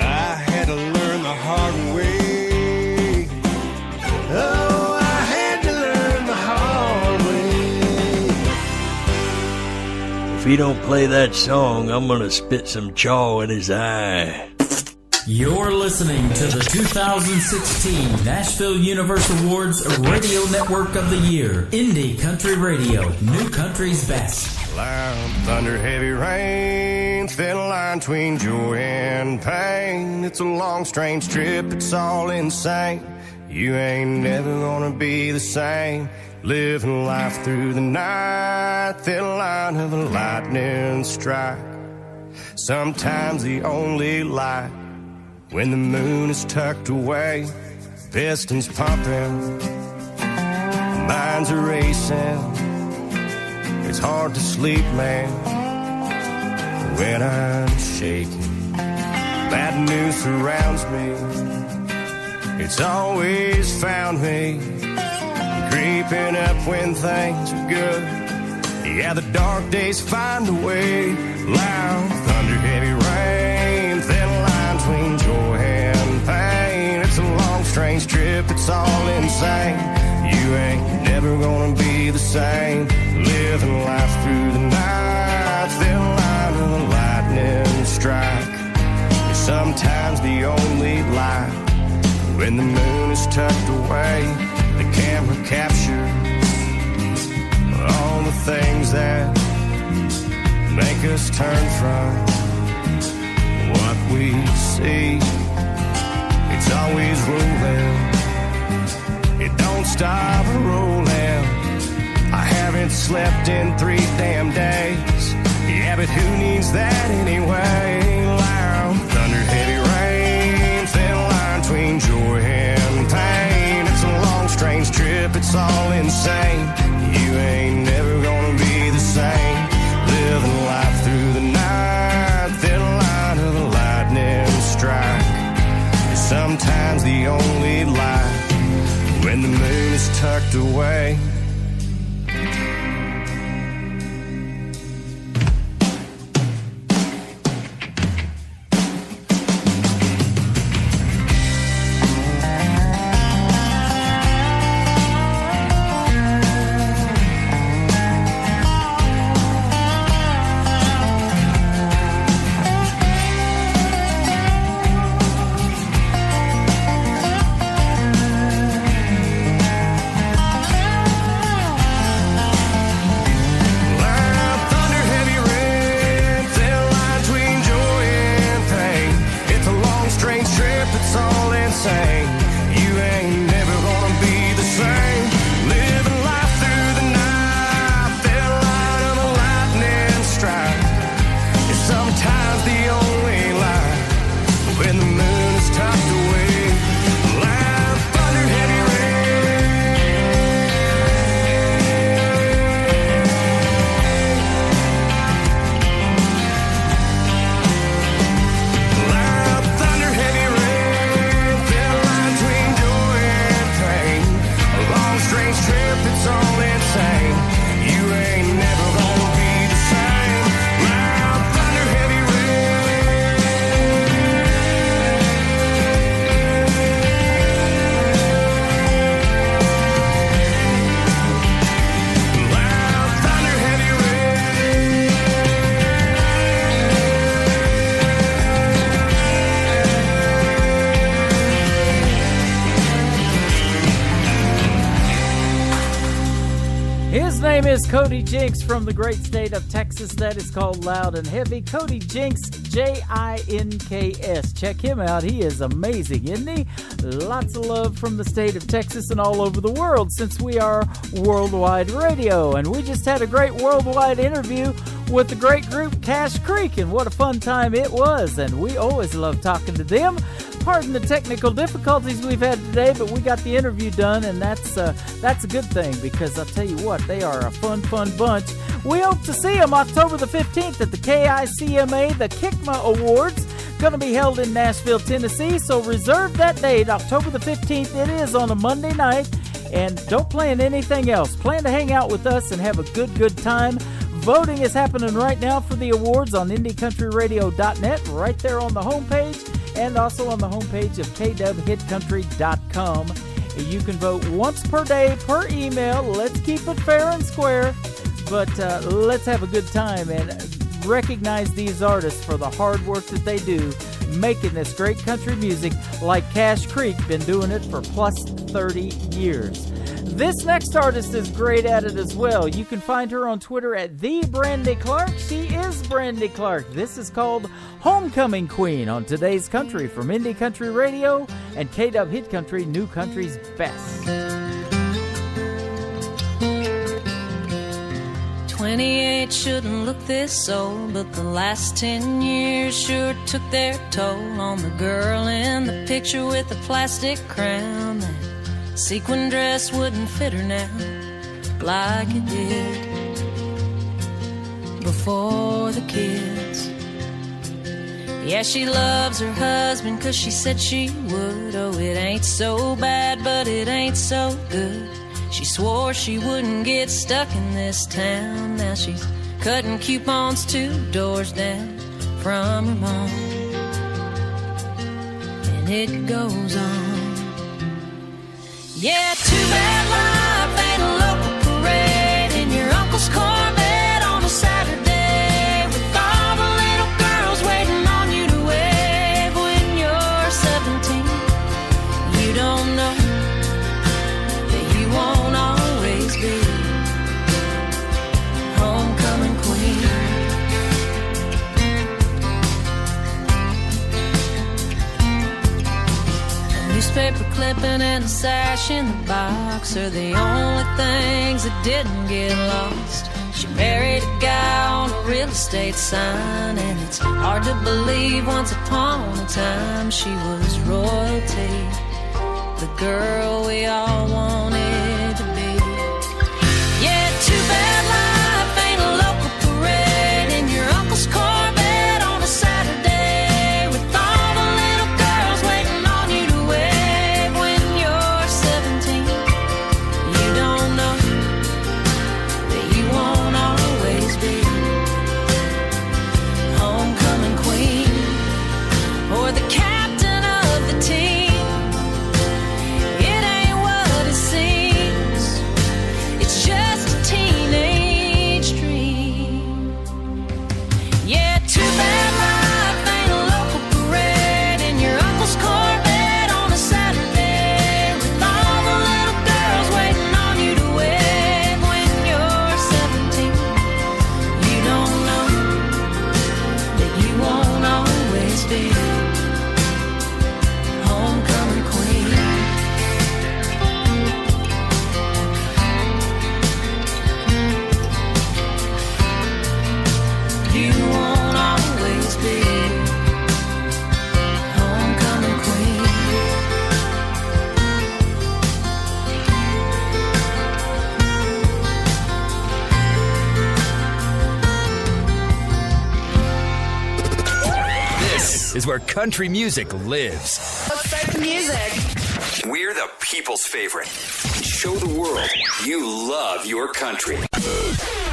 I had to learn the hard way. Oh, I had to learn the hard way. If he don't play that song, I'm gonna spit some chaw in his eye. You're listening to the 2016 Nashville Universe Awards Radio Network of the Year, Indie Country Radio, New Country's Best. Loud thunder, heavy rain, thin line between joy and pain. It's a long, strange trip, it's all insane. You ain't never gonna be the same. Living life through the night, thin line of a lightning strike. Sometimes the only light when the moon is tucked away, pistons pumping, minds are racing. It's hard to sleep, man, when I'm shaking. Bad news surrounds me, it's always found me creeping up when things are good. Yeah, the dark days find a way. Loud thunder, heavy rain, thin line between joy and pain. It's a long, strange trip, it's all insane. You ain't never gonna be the same. Living life through the night, thin line of a lightning strike. It's sometimes the only light when the moon is tucked away. The camera captures all the things that make us turn from what we see. It's always rolling, it don't stop rolling. I haven't slept in 3 damn days. Yeah, but who needs that anyway? Loud thunder, heavy rain, thin line between joy and pain. It's a long, strange trip, it's all insane. You ain't never gonna be the same. Living life through the night, thin line of a lightning strike. Sometimes the only light when the moon is tucked away. name is Cody Jinks from the great state of Texas. That is called Loud and Heavy. Cody Jinks, Jinks. Check him out. He is amazing, isn't he? Lots of love from the state of Texas and all over the world, since we are worldwide radio. And we just had a great worldwide interview with the great group Cash Creek, and what a fun time it was. And we always love talking to them. Pardon the technical difficulties we've had today, but we got the interview done, and that's a good thing, because I'll tell you what, they are a fun bunch. We hope to see them October the 15th at the KICMA, the Kickma Awards. Going to be held in Nashville, Tennessee, so reserve that date, October the 15th. It is on a Monday night, and don't plan anything else. Plan to hang out with us and have a good time. Voting is happening right now for the awards on IndieCountryRadio.net, right there on the homepage, and also on the homepage of KWHitCountry.com. You can vote once per day per email. Let's keep it fair and square, but let's have a good time and recognize these artists for the hard work that they do, making this great country music, like Cash Creek, been doing it for plus 30 years. This next artist is great at it as well. You can find her on Twitter at @TheBrandy She is Brandy Clark. This is called Homecoming Queen on Today's Country from Indie Country Radio and KW Hit Country, New Country's Best. 28 shouldn't look this old, but the last 10 years sure took their toll on the girl in the picture with the plastic crown. That sequin dress wouldn't fit her now like it did before the kids. Yeah, she loves her husband 'cause she said she would. Oh, it ain't so bad, but it ain't so good. She swore she wouldn't get stuck in this town. Now she's cutting coupons 2 doors down from her mom. And it goes on. Yeah, too bad life ain't a local parade in your uncle's Corvette on a Saturday, with all the little girls waiting on you to wave when you're 17. You don't know that you won't always be homecoming queen. Newspaper clipping and a sash in the box are the only things that didn't get lost. She married a guy on a real estate sign, and it's hard to believe once upon a time she was royalty, the girl we all wanted to be. Yeah, too bad life ain't a local parade in your uncle's Corvette on a Saturday, with all the little girls waiting on you to wave when you're 17. You don't know that you won't always be homecoming queen or the captain of the team. It ain't what it seems, it's just a teenage dream. Yeah, too bad life ain't a local parade in your uncle's Corvette on a Saturday, with all the little girls waiting on you to wave when you're 17. You don't know that you won't always be homecoming queen. You won't always be homecoming queen. This is where country music lives. Let's start the music. We're the people's favorite. Show the world you love your country.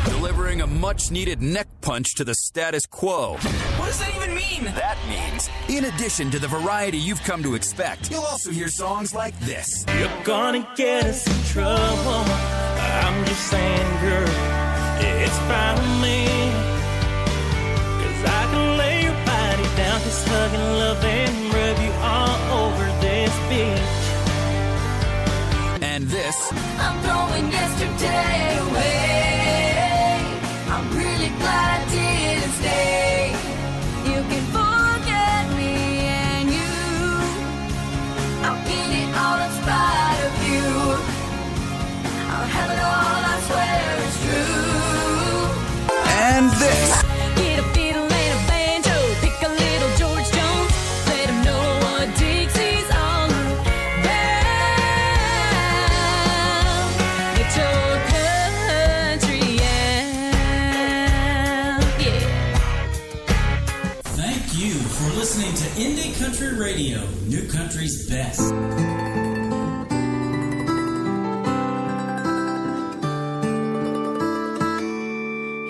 Delivering a much-needed neck punch to the status quo. What does that even mean? That means, in addition to the variety you've come to expect, you'll also hear songs like this. You're gonna get us in trouble. I'm just saying, girl, it's fine with me. 'Cause I can lay your body down, just hug and love and rub you all over this beach. And this. I'm throwing yesterday away. listening to Indie Country Radio, New Country's best.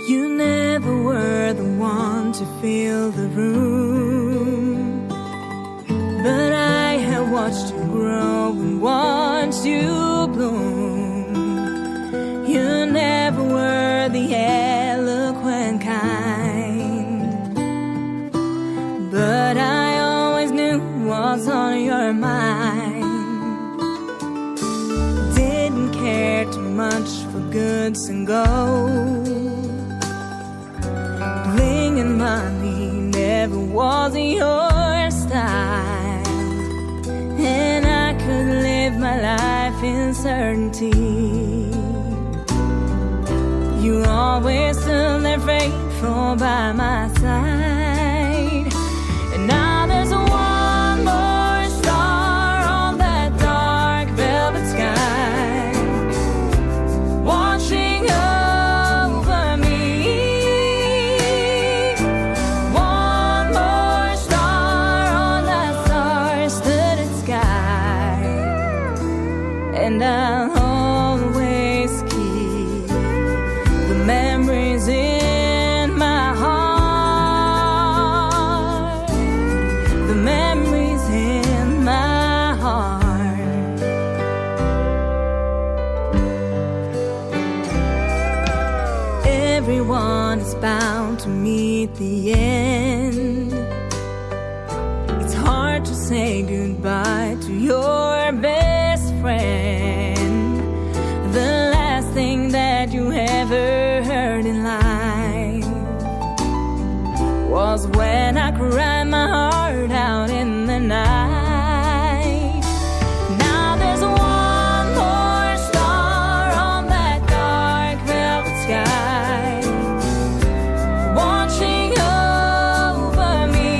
You never were the one to fill the room, but I have watched you grow and watched you bloom. You never were the eloquent kind, but I always knew what's on your mind. Didn't care too much for goods and gold. Bling and money never was your style, and I could live my life in certainty. You always stood there faithful by my side, and now there's one more star on that dark velvet sky, watching over me. One more star on that star-studded sky, and I'll always keep the memories in my heart, the memories in my heart. Everyone is bound to meet the end. It's hard to say goodbye to your best friend. The last thing that you ever heard in life was when I cried my heart out in the night. Now there's one more star on that dark velvet sky, watching over me.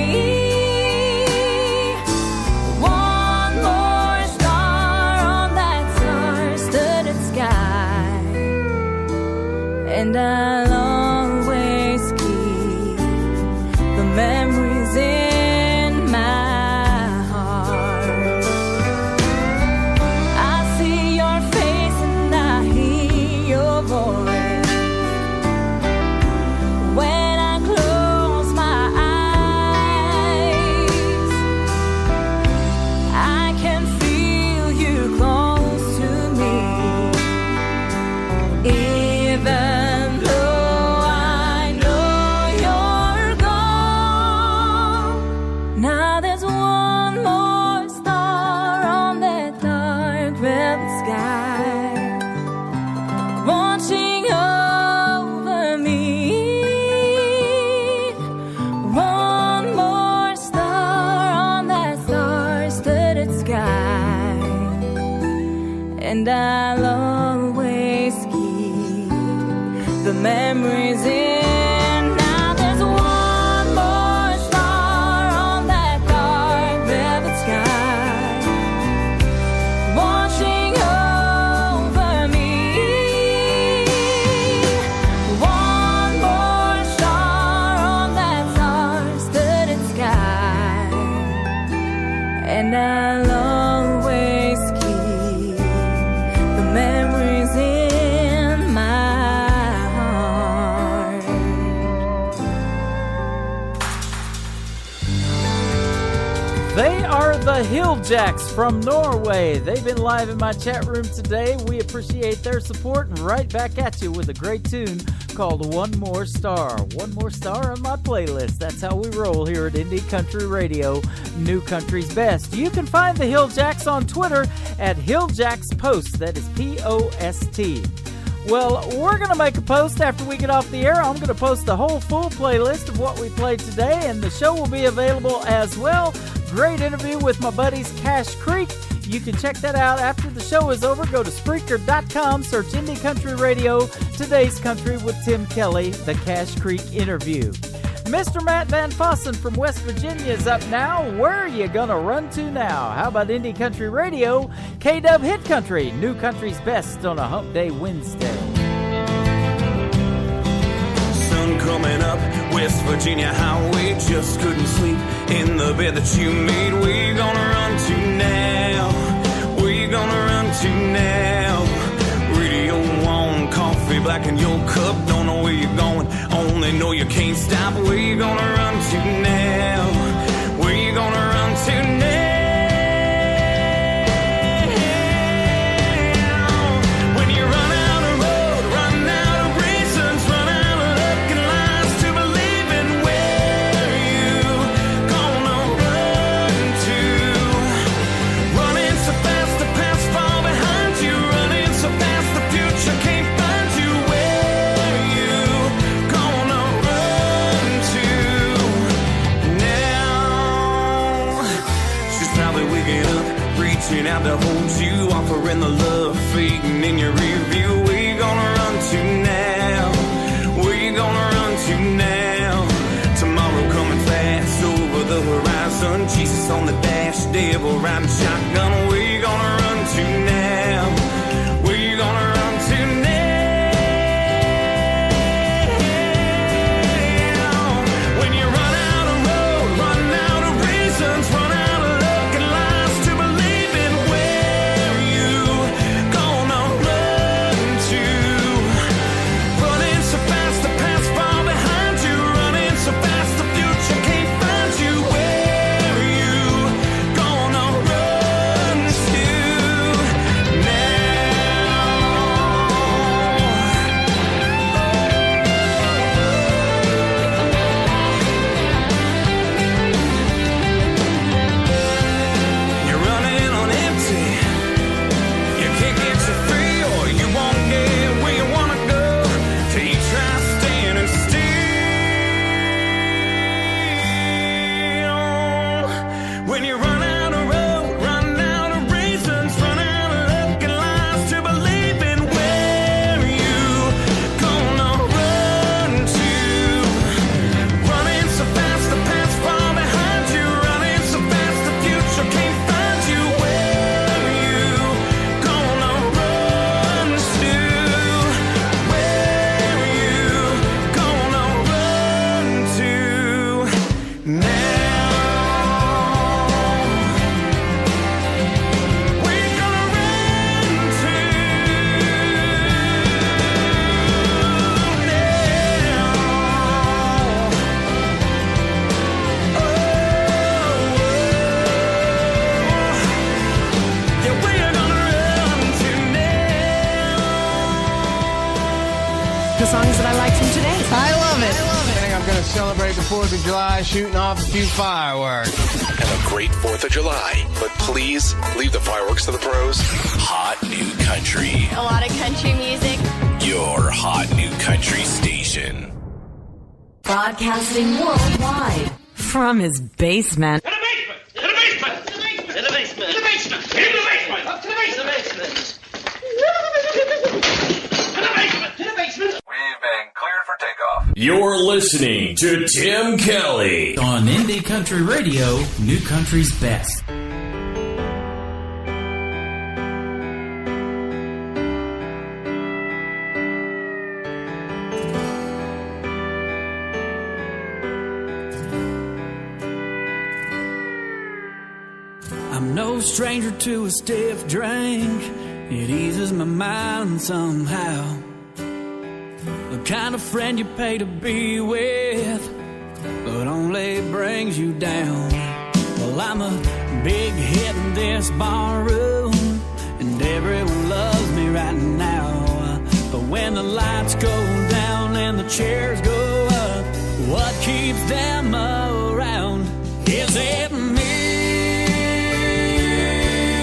One more star on that star-studded sky, and I'll always keep the memories in my heart. I see your face and I hear your voice when I close my eyes. I can feel you close to me, even though I know you're gone. Now there's one more star on that dark velvet sky, watching over me. One more star on that star-studded sky, and I'll always keep the memories in. Now there's one more star on that dark velvet sky, watching over me. One more star on that star-studded sky, and I'll always keep the memories in my heart. They are the Hilljacks from Norway. They've been live in my chat room today. We appreciate their support, and right back at you with a great tune called One More Star. One more star on my playlist. That's how we roll here at Indie Country Radio, New Country's Best. You can find the Hilljacks on Twitter at HilljacksPost. That is P-O-S-T. Well, we're going to make a post after we get off the air. I'm going to post the whole full playlist of what we played today, and the show will be available as well. Great interview with my buddies Cache Creek. You can check that out after the show is over. Go to Spreaker.com, search Indie Country Radio, Today's Country with Tim Kelly, the Cache Creek interview. Mr. Matt Van Fossen from West Virginia is up now. Where are you going to run to now? How about Indie Country Radio, K-Dub Hit Country, New Country's Best on a Hump Day Wednesday. Sun coming up West Virginia highway, just couldn't sleep in the bed that you made. Where you gonna run to now? Where you gonna run to now? Radio on, coffee black in your cup. Don't know where you're going, only know you can't stop. Where you gonna run to now? Where you gonna run to now? When you run out of road, run out of reasons, run out of luck and lies to believe in, where you gonna run to? Running so fast the past fall behind you, running so fast the future can't find you. Where you gonna run to now? She's probably waking up, reaching out to hold you, offering the love fading in your rear view. Where you gonna run to now? Where you gonna run to now? Tomorrow coming fast over the horizon, Jesus on the dash, devil riding shotgun. Where you gonna run to now? Where you gonna run to now? When you run out of road, run out of reasons, run out of luck and lies to believe in, where you gonna run to? Running so fast the past far behind you, running so fast the future can't find you. Where you gonna run to now? You're running on empty. You can't get you free, or you won't get where you wanna go till you try standing still. When you run out of road, run out of reasons, run out of luck and lies to believe in, where you gonna run to? Running so fast the past far behind you, running so fast the future can't find you. Where you gonna run to? Where you gonna run to now? Where you gonna run to now? Yeah, where you gonna run to now? The songs that I liked from today. I love it. I think I'm going to celebrate the 4th of July shooting off a few fireworks. Have a great 4th of July, but please leave the fireworks to the pros. Hot New Country. A lot of country music. Your Hot New Country station. Broadcasting worldwide From his basement. In the basement! In the basement! In the basement! In the basement! In the basement! Up to the basement! In the basement! In the basement! We've been cleared for takeoff. You're listening to Tim Kelly. On Indie Country Radio, New Country's Best. I'm no stranger to a stiff drink. It eases my mind somehow. The kind of friend you pay to be with, but only brings you down. Well, I'm a big hit in this bar room, and everyone loves me right now. But when the lights go down and the chairs go up, what keeps them around? Is it me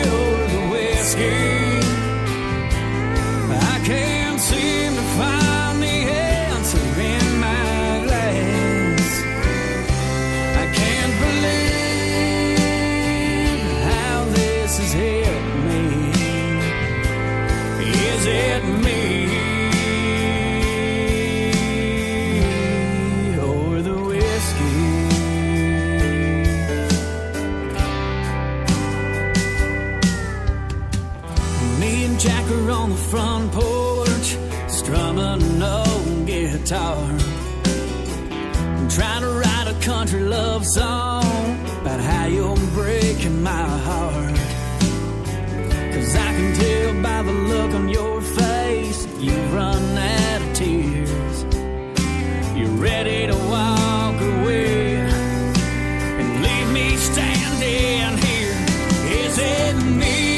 or the whiskey? I can't seem to find the answer in my glass. I can't believe how this has hit me. Is it me or the whiskey? Me and Jack are on the front porch, strumming an old guitar, trying to write a country love song about how you're breaking my heart. 'Cause I can tell by the look on your face you've run out of tears. You're ready to walk away and leave me standing here. Is it me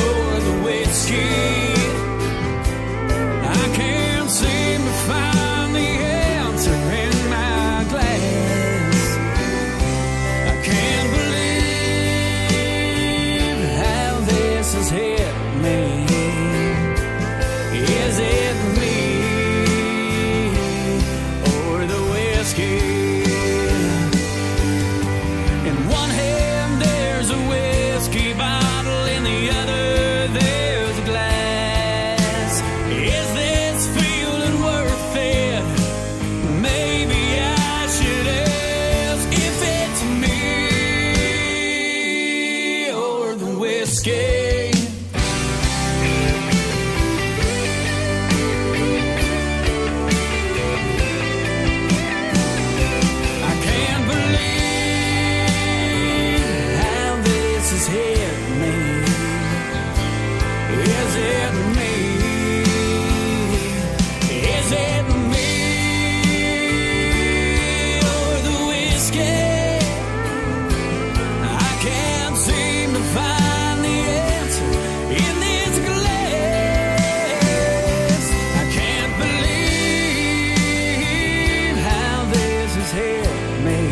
or the whiskey? I can't seem to find the answer in my glass. I can't believe how this has hit me. Is it me or the whiskey? In one hand there's a whiskey bottle, in the other there's a glass. Is this feeling worth it? Maybe I should ask if it's me or the whiskey. I can't believe how this has hit me. Is it me? Is it me or the whiskey? I can't seem to find the answer in this glass. I can't believe how this has hit me.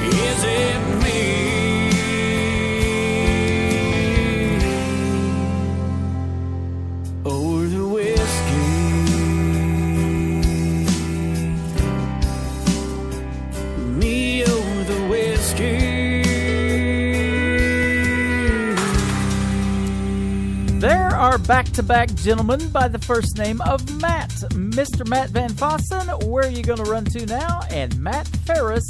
Is it me or the whiskey? Me or the whiskey? There are back-to-back gentlemen by the first name of Matt. Mr. Matt Van Fossen, where are you going to run to now? And Matt Ferris,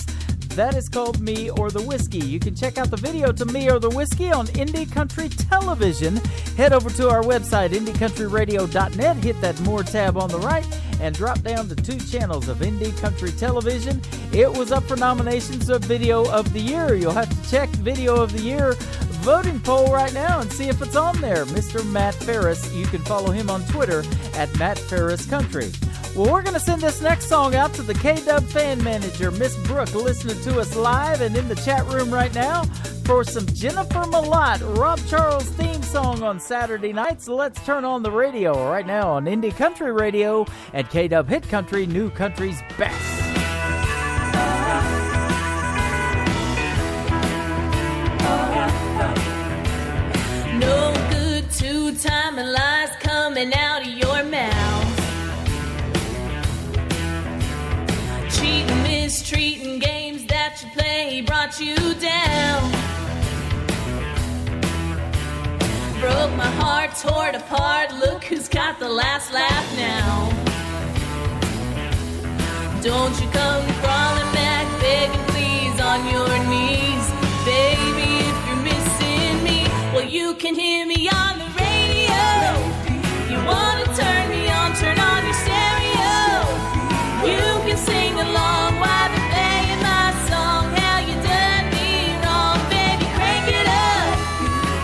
that is called Me or the Whiskey. You can check out the video to Me or the Whiskey on Indie Country Television. Head over to our website, indiecountryradio.net, hit that More tab on the right, and drop down to 2 channels of Indie Country Television. It was up for nominations of Video of the Year. You'll have to check Video of the Year voting poll right now and see if it's on there. Mr. Matt Ferris, you can follow him on Twitter at Matt Ferris Country. Well, we're going to send this next song out to the K-Dub fan manager, Miss Brooke, listening to us live and in the chat room right now for some Jennifer Malott, Rob Charles theme song on Saturday nights. Let's turn on the radio right now on Indie Country Radio and K-Dub Hit Country, New Country's Best. No good two-timing lies coming out of your mouth. Cheating, mistreating games that you play brought you down. Broke my heart, tore it apart. Look who's got the last laugh now. Don't you come crawling back, begging please on your knees. Baby, if you're missing me, well, you can hear me on the radio. You wanna turn me on, turn on your stereo. You can sing along while they're playing my song. How you done me wrong, baby, crank it up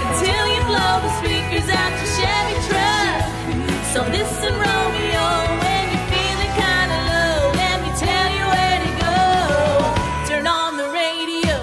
until you blow the speakers out your Chevy truck. So listen, Romeo, when you're feeling kinda low, let me tell you where to go. Turn on the radio.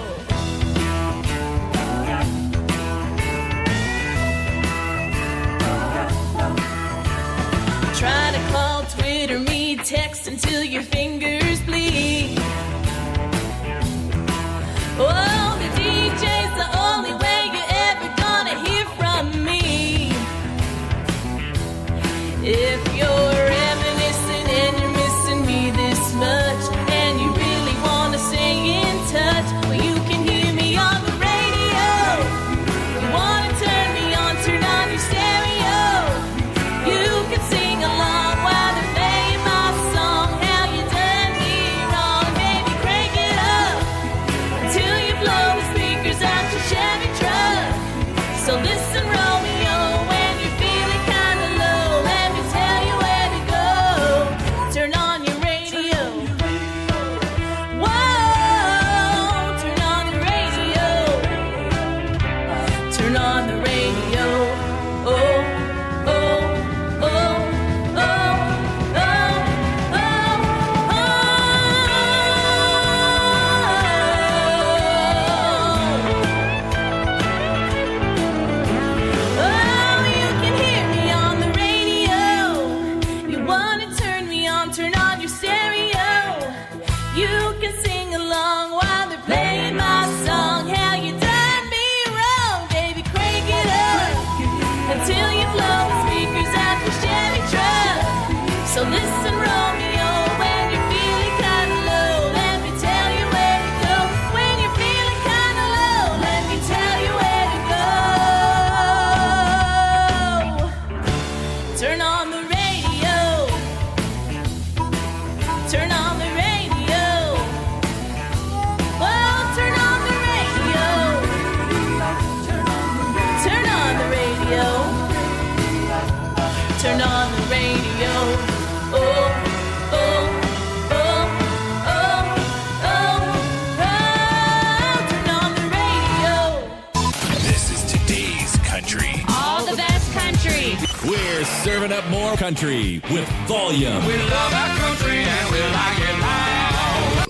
Serving up more country with volume. We love our country and we like it loud.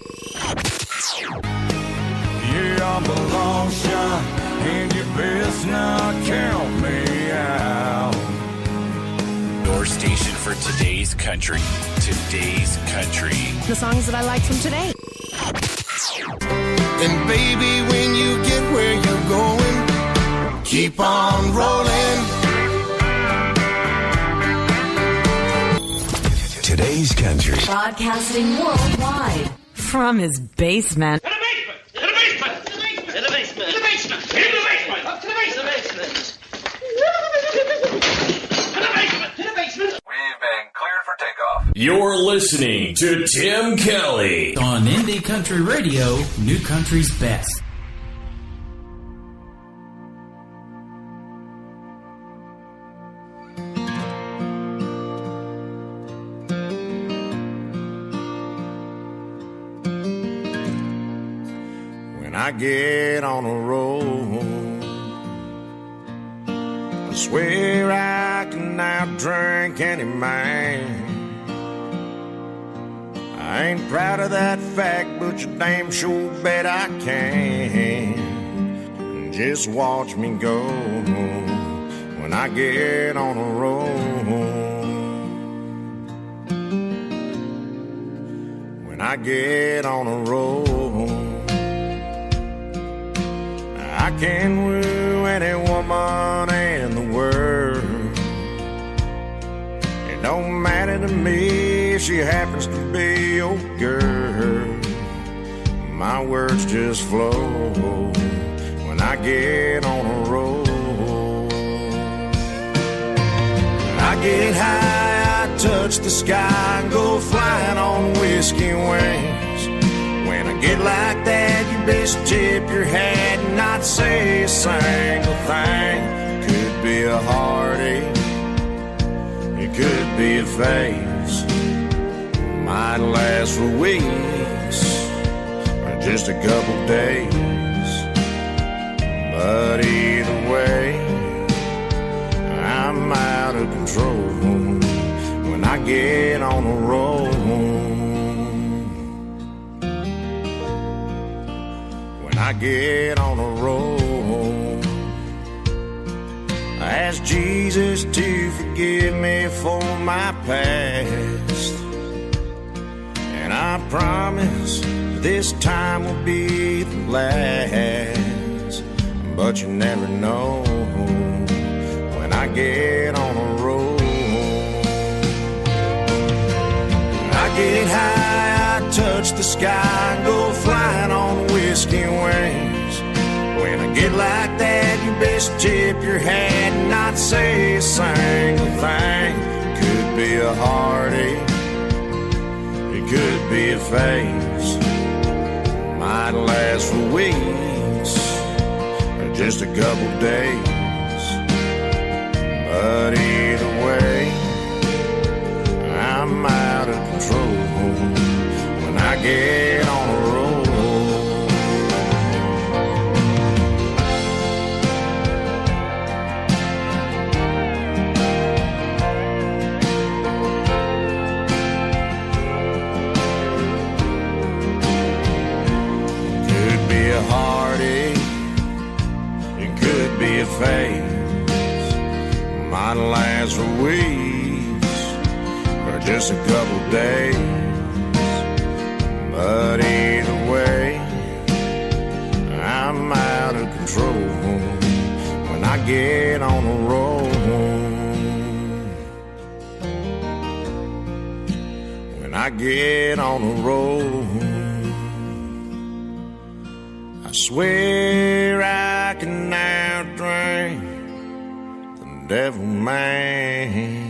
Yeah, I'm a long shot, and you best not count me out. Your station for today's country. Today's country. The songs that I like from today. And baby, when you get where you're going, keep on rolling. Today's country. Broadcasting worldwide from his basement. In the basement! In the basement! In the basement! In the basement! Up to the basement! In the basement! In the basement! We've been cleared for takeoff. You're listening to Tim Kelly on Indie Country Radio, New Country's Best. When I get on a roll, I swear I can outdrink any man. I ain't proud of that fact, but you damn sure bet I can. Just watch me go when I get on a roll. When I get on a roll, I can woo any woman in the world. It don't matter to me if she happens to be your girl. My words just flow when I get on a roll. I get high, I touch the sky and go flying on whiskey wings. When I get like that, you best tip your hat and not say a single thing. Could be a heartache, it could be a phase, might last for weeks or just a couple days. But either way, I'm out of control when I get on a roll. I get on a roll, I ask Jesus to forgive me for my past, and I promise this time will be the last. But you never know when I get on a roll. I get high, I touch the sky and go flying on whiskey wings. When I get like that, you best tip your hat and not say a single thing. Could be a heartache, it could be a phase, might last for weeks or just a couple days. But either way, I'm out of control when I get on a roll. Could be a heartache, it could be a phase, might last for weeks or just a couple days. But either way, I'm out of control when I get on a roll. When I get on a roll, I swear I can outdrink the devil man.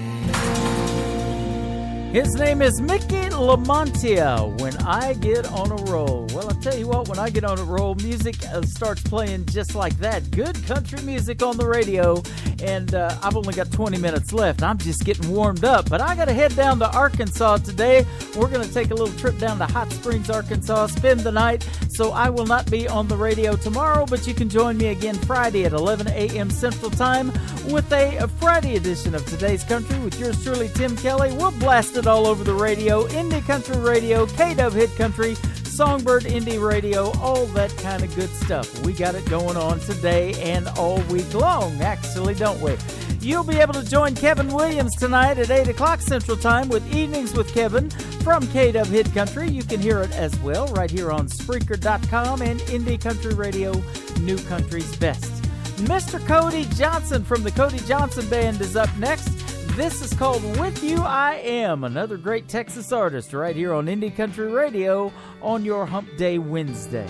His name is Mickey Lamontia. When I get on a roll. Well, I'll tell you what, when I get on a roll, music starts playing just like that. Good country music on the radio. and I've only got 20 minutes left. I'm just getting warmed up, but I got to head down to Arkansas today. We're going to take a little trip down to Hot Springs, Arkansas, spend the night, so I will not be on the radio tomorrow, but you can join me again Friday at 11 a.m. Central Time with a Friday edition of Today's Country with yours truly, Tim Kelly. We'll blast it all over the radio, Indie Country Radio, KW Hit Country, Songbird Indie Radio, all that kind of good stuff. We got it going on today and all week long, actually, don't we? You'll be able to join Kevin Williams tonight at 8 o'clock Central Time with Evenings with Kevin from KW Hit Country. You can hear it as well right here on Spreaker.com and Indie Country Radio, New Country's Best. Mr. Cody Johnson from the Cody Johnson Band is up next. This is called With You I Am, another great Texas artist right here on Indie Country Radio on your Hump Day Wednesday.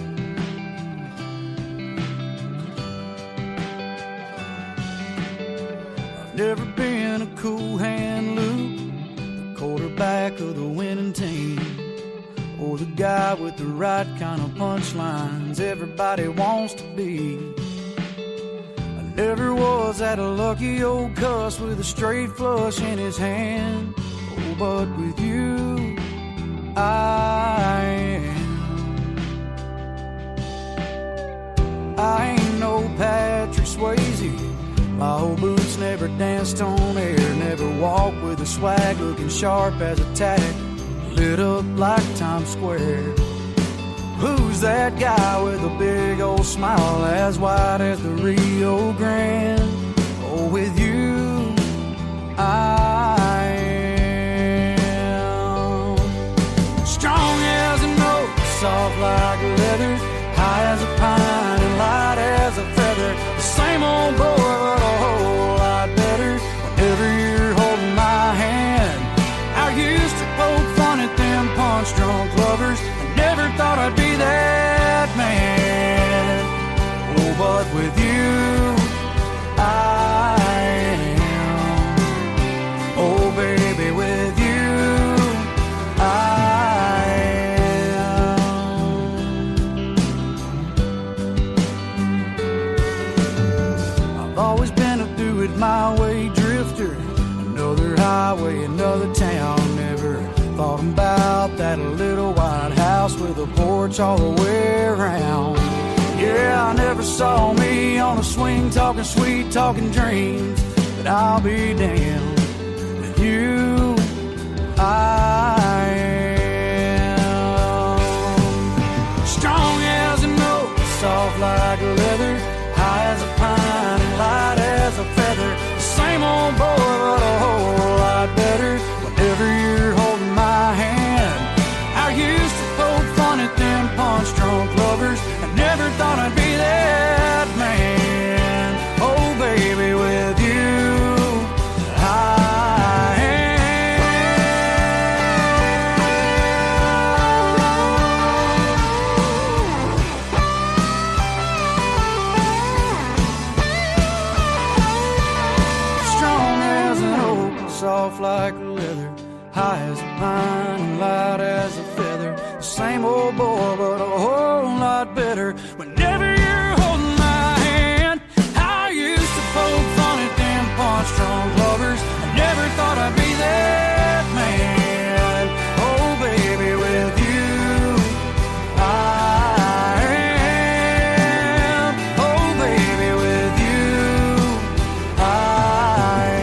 I've never been a cool hand Luke, the quarterback of the winning team, or the guy with the right kind of punchlines everybody wants to be. Never was that a lucky old cuss with a straight flush in his hand. Oh, but with you, I am. I ain't no Patrick Swayze. My old boots never danced on air, never walked with a swag looking sharp as a tack, lit up like Times Square. Who's that guy with a big old smile as wide as the Rio Grande? Oh, with you, I am. Strong as an oak, soft like leather, high as a pine and light as a feather. The same old boy, but a whole lot better whenever you're holding my hand. I used to poke fun at them punch-drunk lovers. Never thought I'd be that man. Oh, but with you, I am. Oh, baby, with you, I am. I've always been a do-it my way drifter. Another highway, another town. Never thought about that little white house with a porch all the way around. Yeah, I never saw me on a swing talking sweet, talking dreams, but I'll be damned. With you, I am. Strong as an oak, soft like leather, high as a pine and light as a feather. The same old boy, but a whole lot better whenever you're holding my hand. I used to poke fun at them punch-drunk lovers. I never thought I'd be that man. Oh, baby, with you, I am. Strong as an oak, soft like leather, high as a pine and light as a feather. The same old boy, but a whole lot better whenever you're holding my hand. I used to poke fun at them punch-drunk lovers. I never thought I'd be that man. Oh, baby, with you, I am. Oh, baby, with you, I am.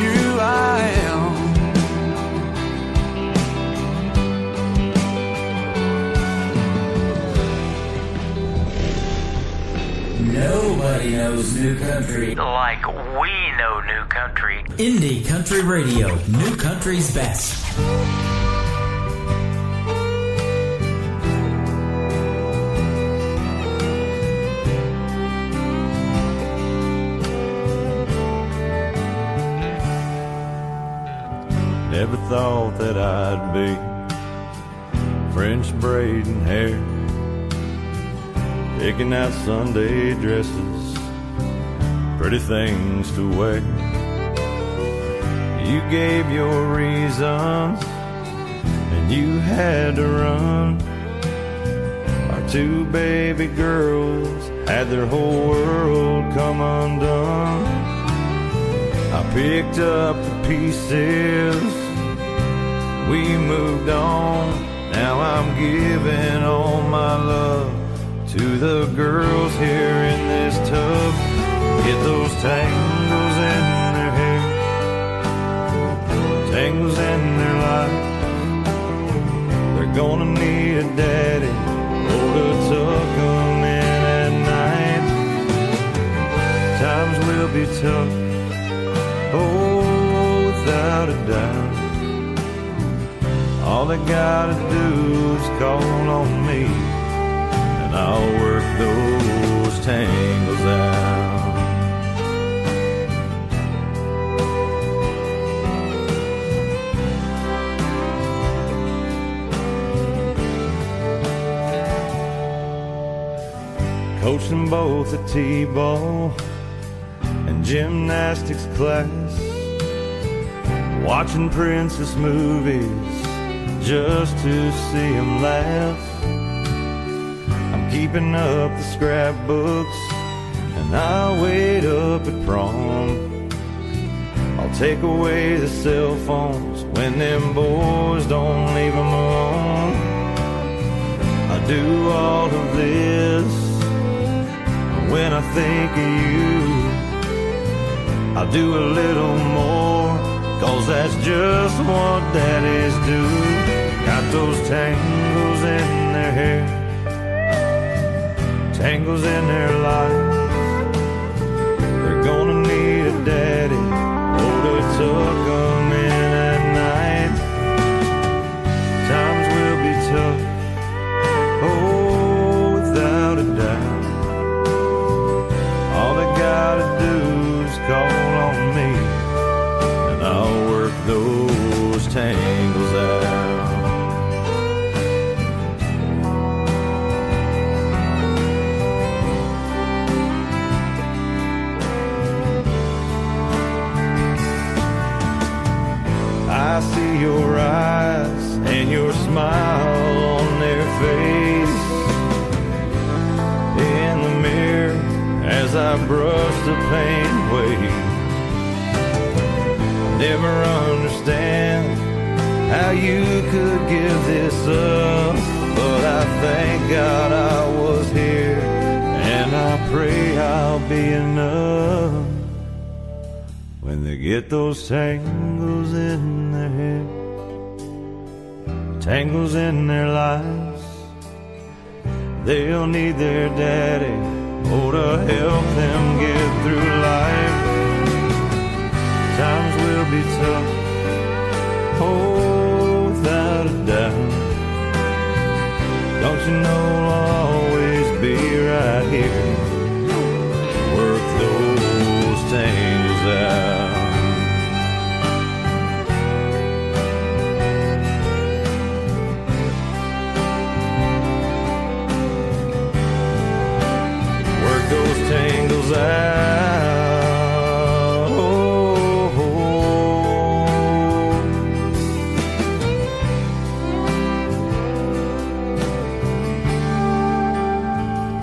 You, I am. Nobody knows new country like we know new country. Indie Country Radio, New Country's Best. Never thought that I'd be French braiding hair, picking out Sunday dresses, pretty things to wear. You gave your reasons and you had to run. Our Two baby girls had their whole world come undone. I picked up the pieces, we moved on. Now I'm giving all my love to the girls here in this tub. Get those tangles in their hair, tangles in their life. They're gonna need a daddy, oh, to tuck them in at night. Times will be tough, oh, without a doubt. All they gotta do is call on me, and I'll work those tangles out. Coached them both at T-ball and gymnastics class, watching princess movies just to see them laugh. I'm keeping up the scrapbooks, and I'll wait up at prom. I'll take away the cell phones when them boys don't leave them alone. I do all of this when I think of you. I'll do a little more, 'cause that's just what daddies do. Got those tangles in their hair, tangles in their life. They're gonna need a daddy, oh, to tuck them in at night. Times will be tough, oh, without a doubt. All they gotta do is call on me, and I'll work those tangles out. I see your eyes and your smile on their face in the mirror as I brush the pain away. Never understand how you could give this up, but I thank God I was here, and I pray I'll be enough. When they get those tangles in their hair, tangles in their lives, they'll need their daddy, oh, to help them get through life. Times will be tough, oh, without a doubt. Don't you know I'll always be right here, work those tangles out. Those tangles out. Oh, oh, oh.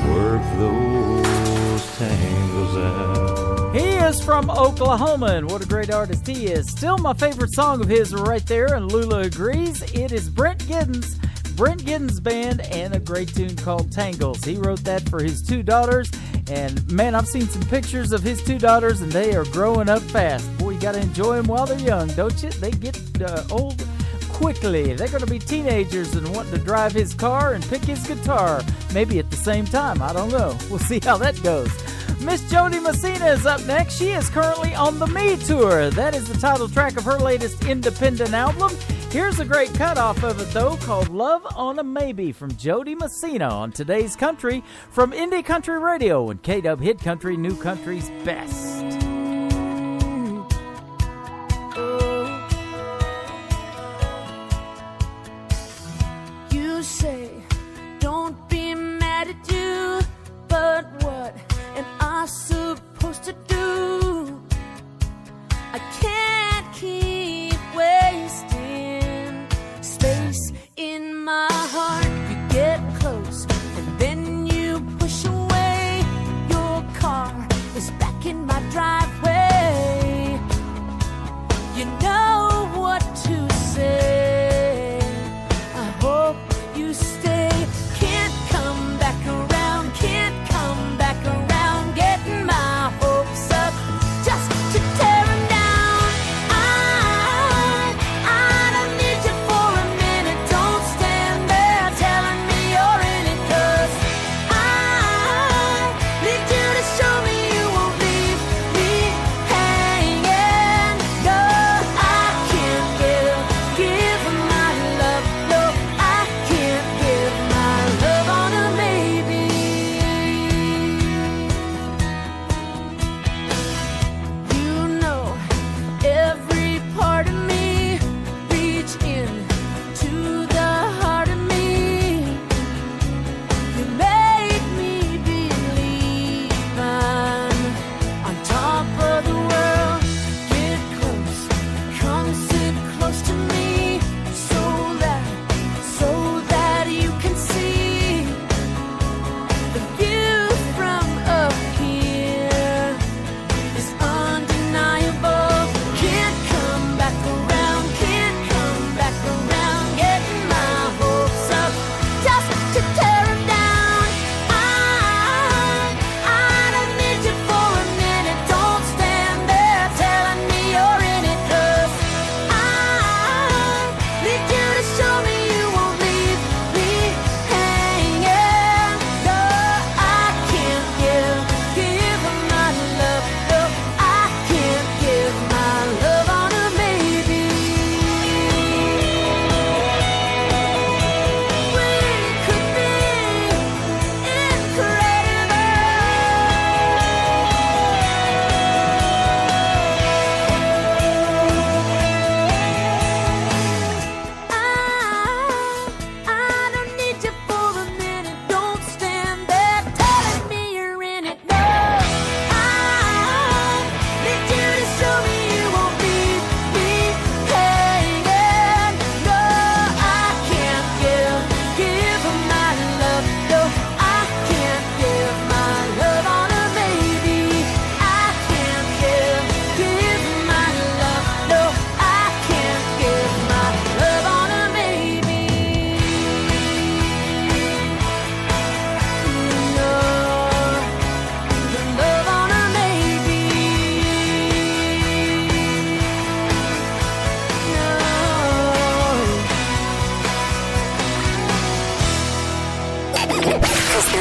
Work those tangles out. He is from Oklahoma, and what a great artist he is. Still my favorite song of his right there, and Lula agrees. It is Brent Giddens Band, and a great tune called Tangles. He wrote that for his two daughters, and man, I've seen some pictures of his two daughters, and they are growing up fast. Boy, you got to enjoy them while they're young, don't you? They get old quickly. They're going to be teenagers and wanting to drive his car and pick his guitar, maybe at the same time. I don't know. We'll see how that goes. Miss Jody Messina is up next. She is currently on the Me Tour. That is the title track of her latest independent album. Here's a great cut off of it, though, called Love on a Maybe from Jody Messina on Today's Country from Indie Country Radio and K-Dub Hit Country, New Country's Best. You say, don't be mad at you, but what am I supposed to do? I can't keep wasting space in my heart. You get close and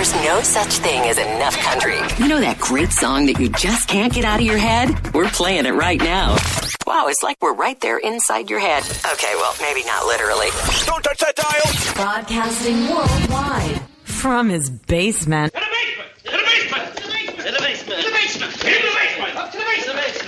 There's no such thing as enough country. You know that great song that you just can't get out of your head? We're playing it right now. Wow, it's like we're right there inside your head. Okay, well, maybe not literally. Don't touch that dial! Broadcasting worldwide from his basement. To the basement! To the basement! To the basement! To the basement! To the basement! Up to the basement! To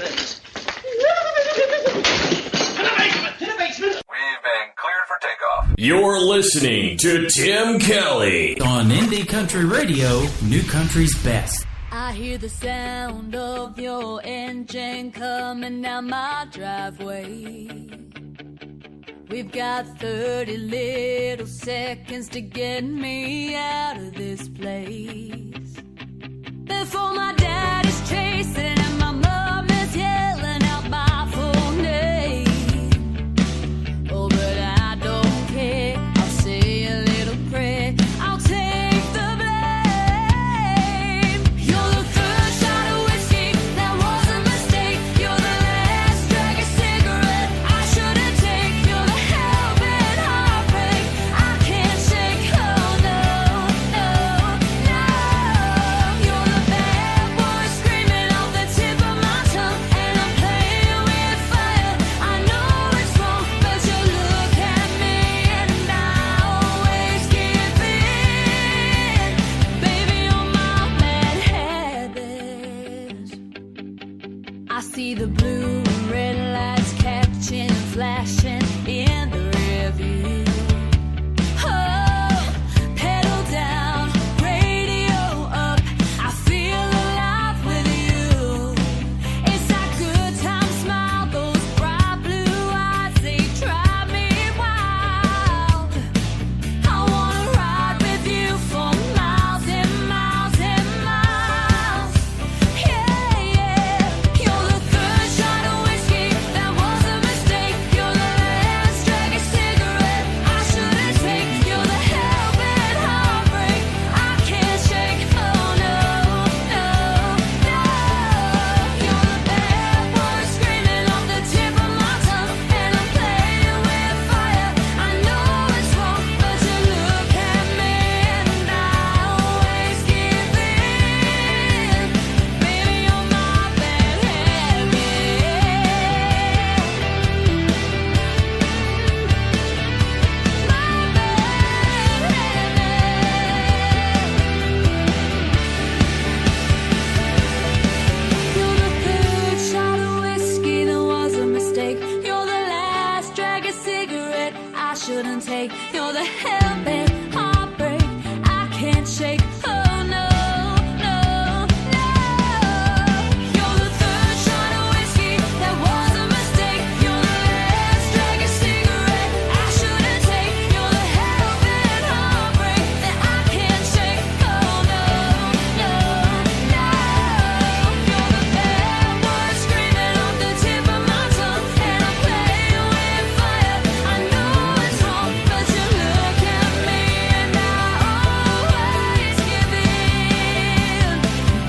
the basement! To the basement! We've been cleared for takeoff. You're listening to Tim Kelly on Indie Country Radio, New Country's Best. I hear the sound of your engine coming down my driveway. We've got 30 little seconds to get me out of this place. Before my dad is chasing and my mom is yelling out my full name. Oh, but I don't care. I'll say a little prayer. I'll take the blame. You're the third shot of whiskey. That was a mistake. You're the last drag of cigarette I shouldn't take. You're the helping heartbreak I can't shake. Oh no, no, no. You're the bad boy screaming off the tip of my tongue, and I'm playing with fire. I know it's wrong, but you look at me and I always give in. Baby, you're my bad habits. I see the blue and red lights catching, flashing in the rearview. Oh, pedal down, radio up. I feel alive with you. It's that good time smile, those bright blue eyes, they drive me wild. I wanna ride with you for miles and miles and miles. Yeah, yeah. You're the third shot of whiskey. That was a mistake. You're the last drag of cigarette I shouldn't take. You're the helping heartbreak I can't shake. Oh no, no, no. You're the bad boy screaming off the tip of my tongue, and I'm playing with fire. I know it's wrong, but you look at me and I always give in. Baby, you're my bad habit. You're the third shot of whiskey, that was a mistake. You're the last drag of cigarette I shouldn't take. You're the helping heartbreak I can't shake. Oh no, no, no. You're the third shot of whiskey, that was a mistake. You're the last drag of cigarette I shouldn't take. You're the helping heartbreak that I can't shake. Oh no, no, no. You're the bad boy screaming off the tip of my tongue, and I'm playing with fire. I know it's wrong, but you look at me and I always give in.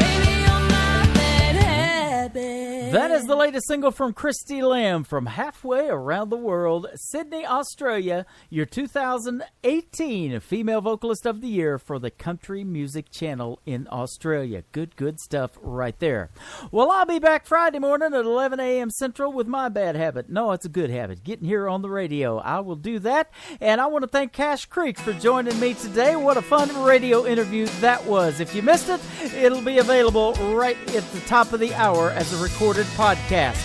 Baby, you're my bad habit. That is the latest single from Christy Lamb from halfway around the world, Sydney, Australia, your 2018 Female Vocalist of the Year for the Country Music Channel in Australia. Good stuff right there. Well, I'll be back Friday morning at 11 a.m. Central with my bad habit. No, it's a good habit, getting here on the radio. I will do that, and I want to thank Cash Creek for joining me today. What a fun radio interview that was. If you missed it, it'll be available right at the top of the hour as a recorded podcast.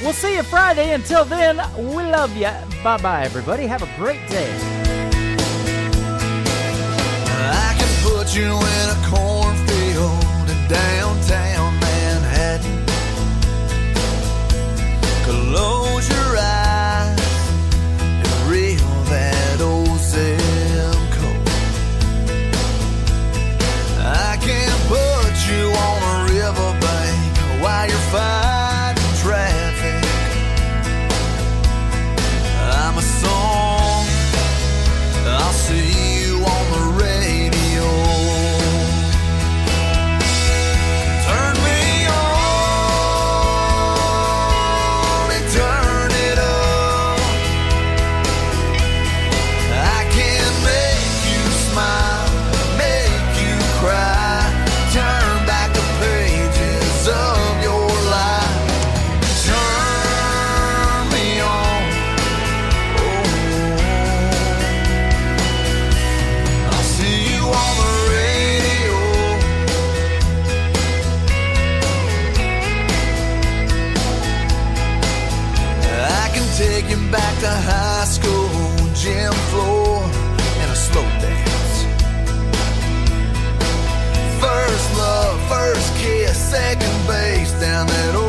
We'll see you Friday. Until then, we love you. Bye-bye, everybody. Have a great day. I can put you in a cornfield in downtown Manhattan. Close your eyes and reel that old zip code. I can put you on a riverbank while you're fighting traffic. I'm a song, I'll see you on the radio. Turn man that